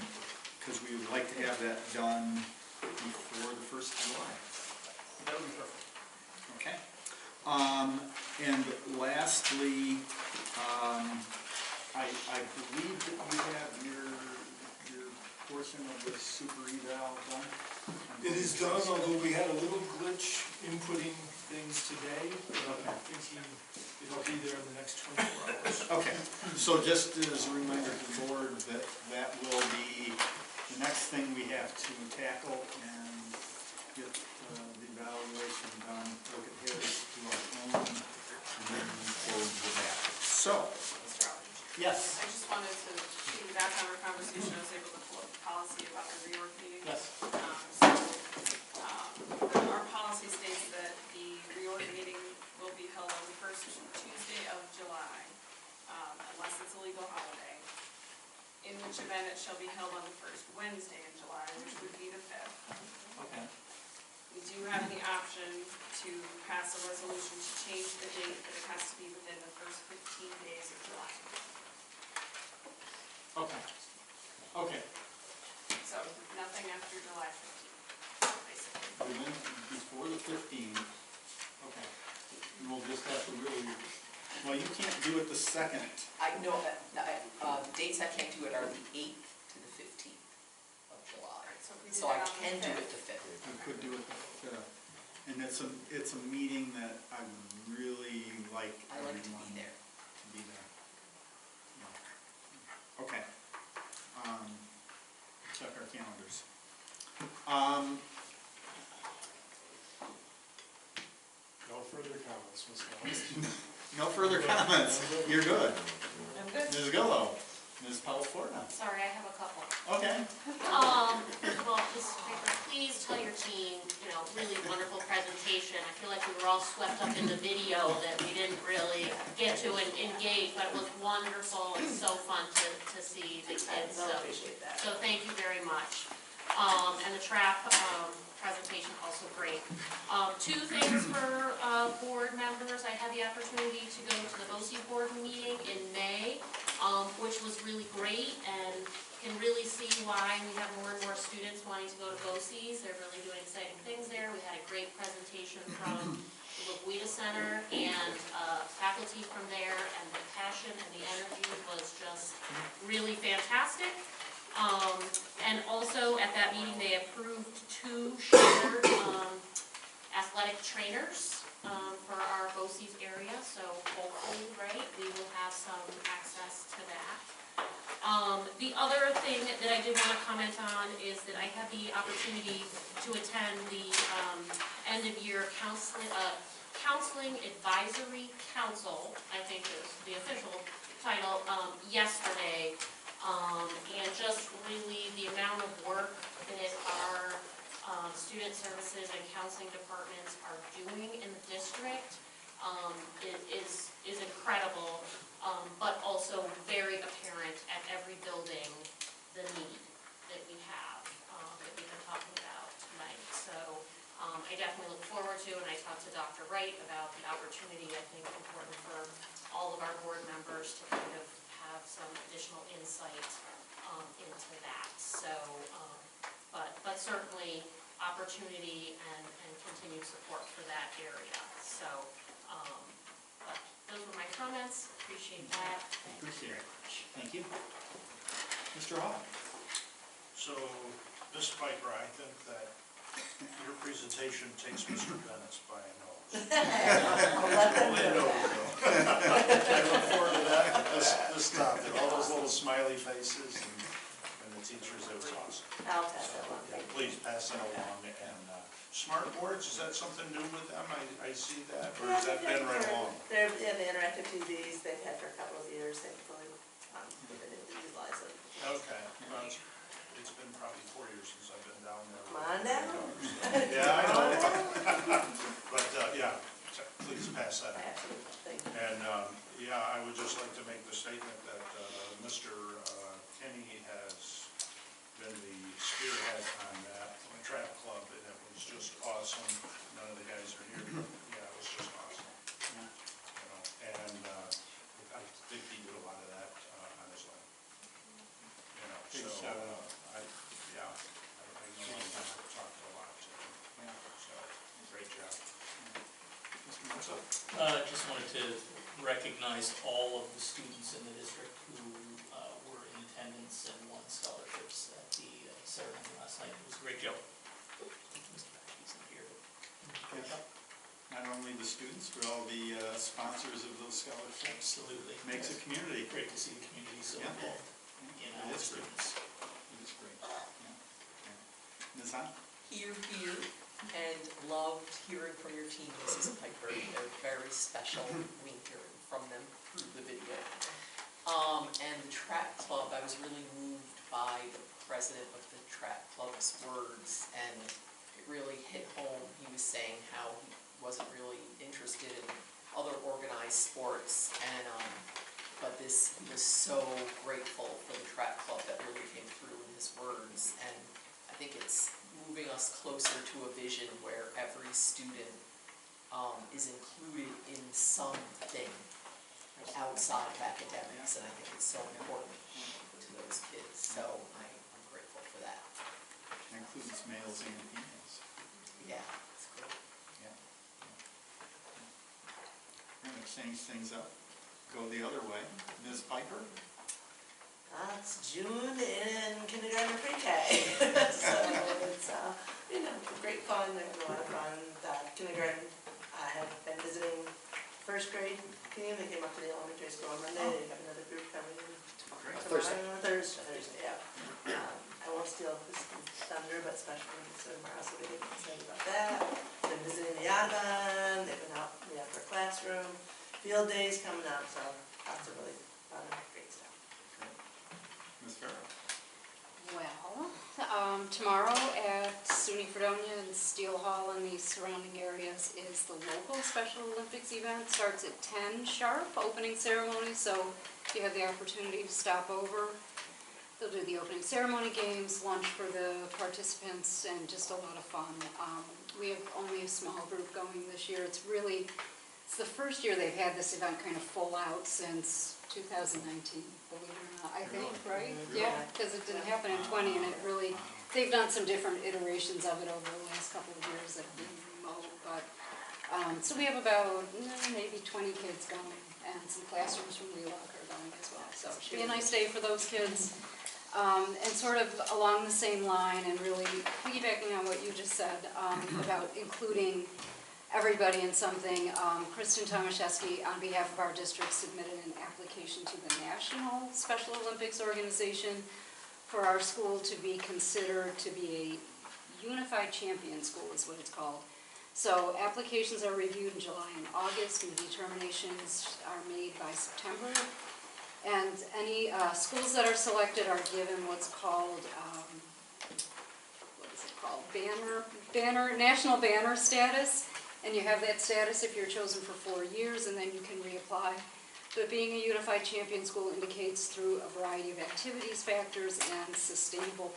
because we would like to have that done before the 1st of July. That would be perfect. Okay. And lastly, I believe that you have your portion of the super eval done. It is done, although we had a little glitch inputting things today. I'm thinking it'll be there in the next 24 hours. Okay, so just as a reminder to the board that that will be the next thing we have to tackle and get the evaluation done, look at his, do our own, and then move forward with that. So, Mr. Aldridge. yes. I just wanted to piggyback on our conversation. I was able to pull up the policy about the reorg meeting. Yes. Our policy states that the reorg meeting will be held on the first Tuesday of July, unless it's a legal holiday, in which event it shall be held on the first Wednesday in July, which would be the 5th. Okay. We do have the option to pass a resolution to change the date, but it has to be within the first 15 days of July. Okay. Okay. So nothing after July 15th, basically. Within, before the 15th, okay. And we'll just have to really, well, you can't do it the 2nd. I know that, dates I can't do it are the 8th to the 15th of July. So I can do it the 5th. You could do it the 5th. And it's a meeting that I would really like I like to everyone be there. to be there. Yeah. Okay. Check our calendars. No further comments, Ms. Collins. No further comments. You're good. I'm good. Ms. Gillo. Ms. Palaforta. Sorry, I have a couple. Okay. Well, Mrs. Piper, please tell your team, really wonderful presentation. I feel like we were all swept up in the video that we didn't really get to engage, but it was wonderful and so fun to see the kids. I appreciate that. So thank you very much. And the trap presentation also great. Two things for board members. I had the opportunity to go to the BOCES board meeting in May, which was really great, and can really see why we have more and more students wanting to go to BOCES. They're really doing exciting things there. We had a great presentation from the Laguita Center and faculty from there, and the passion and the energy was just really fantastic. And also at that meeting, they approved 2 shared athletic trainers for our BOCES area, so hopefully, right, we will have some access to that. The other thing that I did want to comment on is that I had the opportunity to attend the end-of-year counseling advisory council, I think is the official title, yesterday. And just really the amount of work that our student services and counseling departments are doing in the district is incredible, but also very apparent at every building, the need that we have, that we've been talking about tonight. So I definitely look forward to, and I talked to Dr. Wright about the opportunity, I think important for all of our board members to kind of have some additional insight into that. So, but certainly opportunity and continued support for that area. So, but those were my comments. Appreciate that. Appreciate it. Thank you. Mr. Hall. So, Ms. Piper, I think that your presentation takes Mr. Bennett's by a nose. I'll let them know. I look forward to that, this topic, all those little smiley faces and the teachers, it was awesome. I'll pass that along. Yeah, please pass that along. And smart boards, is that something new with them? I see that, or has that been right along? They're in the interactive TVs they've had for a couple of years, thankfully, they've been able to utilize them. Okay, well, it's been probably 4 years since I've been down there. Come on down. Yeah, I know. But, yeah, so please pass that on. Absolutely, thank you. And, yeah, I would just like to make the statement that Mr. Kenny has been the spearhead on that track club, and it was just awesome. None of the guys are here, but yeah, it was just awesome. Yeah. And I think he did a lot of that on his own. Big So, shout out. I know I've talked a lot to him. Yeah. So, great job. Mr. Marshall. Just wanted to recognize all of the students in the district who were in attendance and won scholarships at the ceremony last night. It was a great job. Mr. Patrick's not here. Not only the students, but all the sponsors of those scholarships. Absolutely. Makes a community. Great to see the community so Yeah. involved in It our is great. students. It is great. Yeah. Ms. Hahn? Here, and loved hearing from your team, Mrs. Piper. They're very special when hearing from them through the video. And the track club, I was really moved by the president of the track club's words, and it really hit home. He was saying how he wasn't really interested in other organized sports, and but he was so grateful for the track club. That really came through in his words, and I think it's moving us closer to a vision where every student is included in something outside of academics, and I think it's so important to those kids, so I'm grateful for that. It includes males and females. Yeah, it's great. Yeah. We're going to change things up, go the other way. Ms. Piper? It's June in kindergarten and pre-K. So it's, great fun, they're having a lot of fun. Kindergarten, I have been visiting first grade team. They came up to the elementary school on Monday. They have another group coming tomorrow. Thursday, yeah. I won't steal this thunder, but special needs tomorrow, so we're excited about that. Been visiting the Audubon. They've been out in the upper classroom. Field days coming up, so lots of really fun, great stuff. Ms. Farrow? Well, tomorrow at SUNY Fredonia and Steel Hall and the surrounding areas is the local Special Olympics event. Starts at 10 sharp, opening ceremony, so if you have the opportunity to stop over, they'll do the opening ceremony games, lunch for the participants, and just a lot of fun. We have only a small group going this year. It's the first year they've had this event kind of full out since 2019, believe it or not, I think, right? Really? Yeah, because it didn't happen in 20, and they've done some different iterations of it over the last couple of years that have been remote, but, so we have about maybe 20 kids going, and some classrooms from Wheelock are going as well, so it should be a nice day for those kids. And sort of along the same line, and really piggybacking on what you just said, about including everybody in something, Kristen Tomaszewski, on behalf of our district, submitted an application to the National Special Olympics Organization for our school to be considered to be a unified champion school, is what it's called. So applications are reviewed in July and August, and determinations are made by September. And any schools that are selected are given what's called, national banner status. And you have that status if you're chosen for 4 years, and then you can reapply. But being a unified champion school indicates through a variety of activities, factors, and sustainable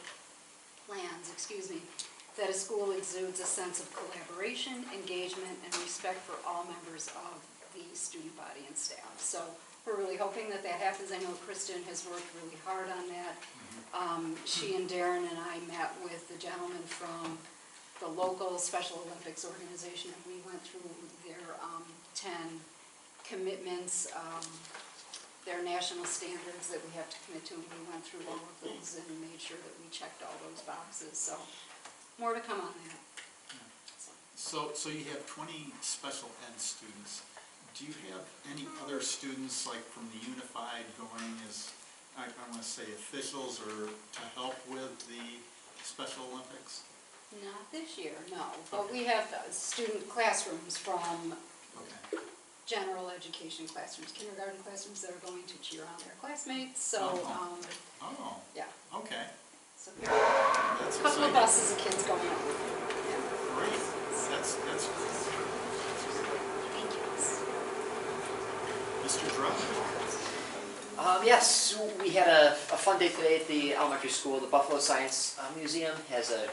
plans, that a school exudes a sense of collaboration, engagement, and respect for all members of the student body and staff. So we're really hoping that that happens. I know Kristen has worked really hard on that. She and Darren and I met with the gentleman from the local Special Olympics organization, and we went through their 10 commitments, their national standards that we have to commit to, and we went through all of those and made sure that we checked all those boxes. So more to come on that. So you have 20 special ed students. Do you have any other students, like from the Unified, going as, I want to say, officials or to help with the Special Olympics? Not this year, no. But we have student classrooms from general education classrooms, kindergarten classrooms that are going to cheer on their classmates. So, yeah. Okay. So a couple of buses of kids going on. Great. That's great. Thank you. Mr. Drummond? Yes, we had a fun day today at the elementary school. The Buffalo Science Museum has a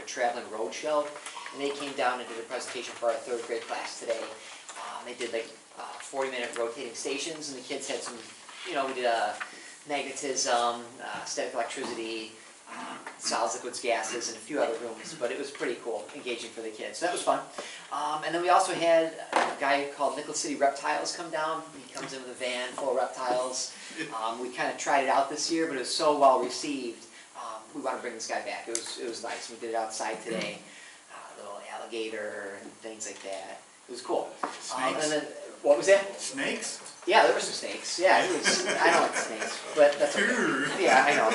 traveling road show, and they came down and did a presentation for our 3rd grade class today. They did 40-minute rotating stations, and the kids had some, we did magnetism, static electricity, solids, liquids, gases, and a few other rooms, but it was pretty cool, engaging for the kids. So that was fun. And then we also had a guy called Nickel City Reptiles come down. He comes in with a van full of reptiles. We kind of tried it out this year, but it was so well received. We want to bring this guy back. It was nice. We did it outside today. A little alligator and things like that. It was cool. Snakes? And then, what was that? Snakes? Yeah, there were some snakes. Yeah, it was. I don't like snakes, but that's okay. Yeah, I know.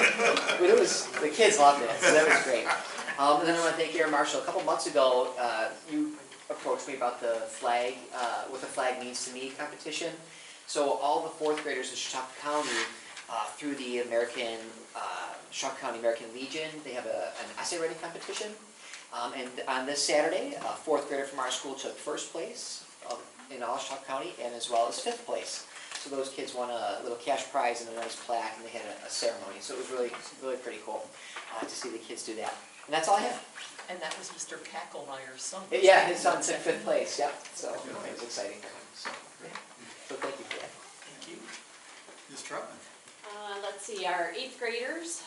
But the kids loved it, so that was great. And then I want to thank Aaron Marshall. A couple months ago, you approached me about the flag, what the flag means to me competition. So all the 4th graders in Chautauqua County, through the Chautauqua County American Legion, they have an essay writing competition. And on this Saturday, a 4th grader from our school took 1st place in all Chautauqua County, and as well as 5th place. So those kids won a little cash prize and a nice plaque, and they had a ceremony. So it was really pretty cool to see the kids do that. And that's all I have. And that was Mr. Kacklemeyer's son. Yeah, his son's in 5th place, yeah, so it was exciting for him, so, yeah. So thank you for that. Thank you. Ms. Trutman? Let's see, our 8th graders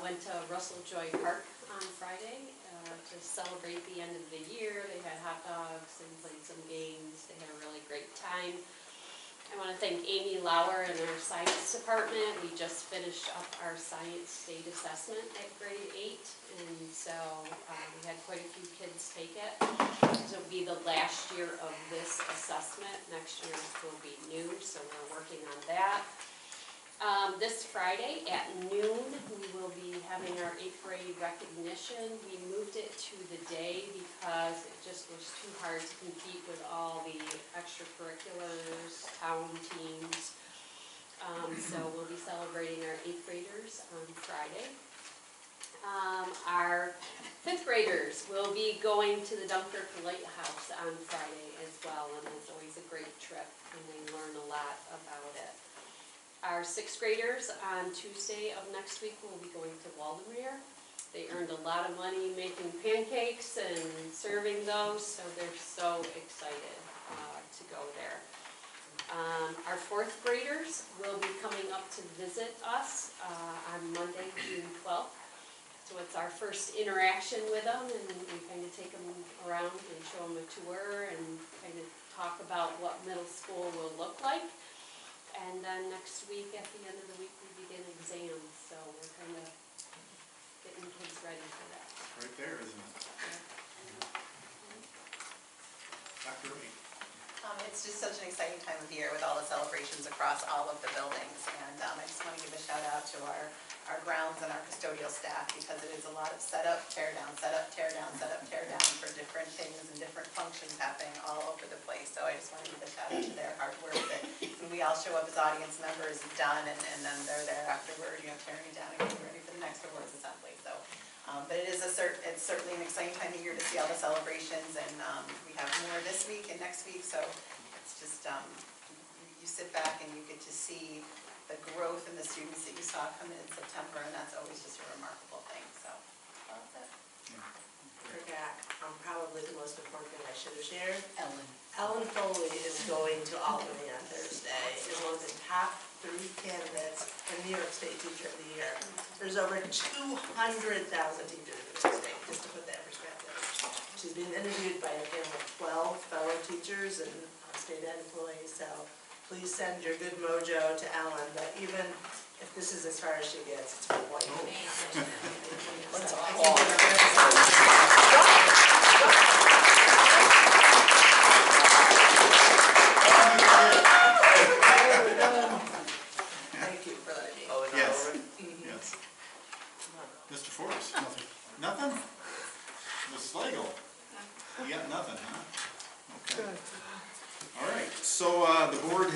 went to Russell Joy Park on Friday to celebrate the end of the year. They had hot dogs, they played some games, they had a really great time. I want to thank Amy Lauer and our science department. We just finished up our science state assessment at grade 8, and so we had quite a few kids take it. This will be the last year of this assessment. Next year will be new, so we're working on that. This Friday at noon, we will be having our 8th grade recognition. We moved it to the day because it just was too hard to compete with all the extracurriculars, town teams. So we'll be celebrating our 8th graders on Friday. Our 5th graders will be going to the Dunkirk Lighthouse on Friday as well, and it's always a great trip, and they learn a lot about it. Our 6th graders on Tuesday of next week will be going to Waldenrear. They earned a lot of money making pancakes and serving those, so they're so excited to go there. Our 4th graders will be coming up to visit us on Monday, June 12th. So it's our first interaction with them, and we kind of take them around and show them a tour and kind of talk about what middle school will look like. And then next week, at the end of the week, we begin exams, so we're kind of getting kids ready for that. Right there, isn't it? Dr. Lee? It's just such an exciting time of year with all the celebrations across all of the buildings. And I just want to give a shout out to our grounds and our custodial staff, because it is a lot of setup, tear down, setup, tear down, setup, tear down for different things and different functions happening all over the place. So I just want to give a shout out to their hard work that when we all show up as audience members is done, and then they're there afterward, tearing it down and getting ready for the next awards assembly. So, but it is it's certainly an exciting time of year to see all the celebrations, and we have more this week and next week. So it's just you sit back and you get to see the growth in the students that you saw come in September, and that's always just a remarkable thing. So that's it. Forgot, probably the most important thing I should have shared. Ellen Foley is going to Albany on Thursday. Is one of the top 3 candidates for New York State Teacher of the Year. There's over 200,000 teachers in the state, just to put that in perspective. She's being interviewed by a panel of 12 fellow teachers and state ed employees, so please send your good mojo to Ellen, but even if this is as far as she gets, it's quite amazing. Let's applaud. Thank you for letting me. Yes. Yes. Mr. Forrest? Nothing. Nothing? Ms. Slagle? You got nothing, huh? Okay. All right, so the board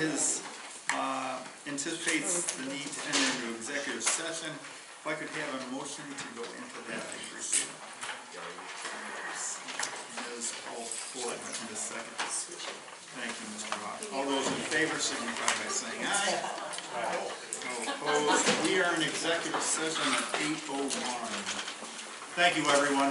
anticipates the need to enter into executive session. If I could have a motion to go into that, I appreciate it. Ms. Ford, in a second. Thank you, Mr. Rock. All those in favor signify by saying aye. All opposed. We are in executive session at 8:01. Thank you, everyone.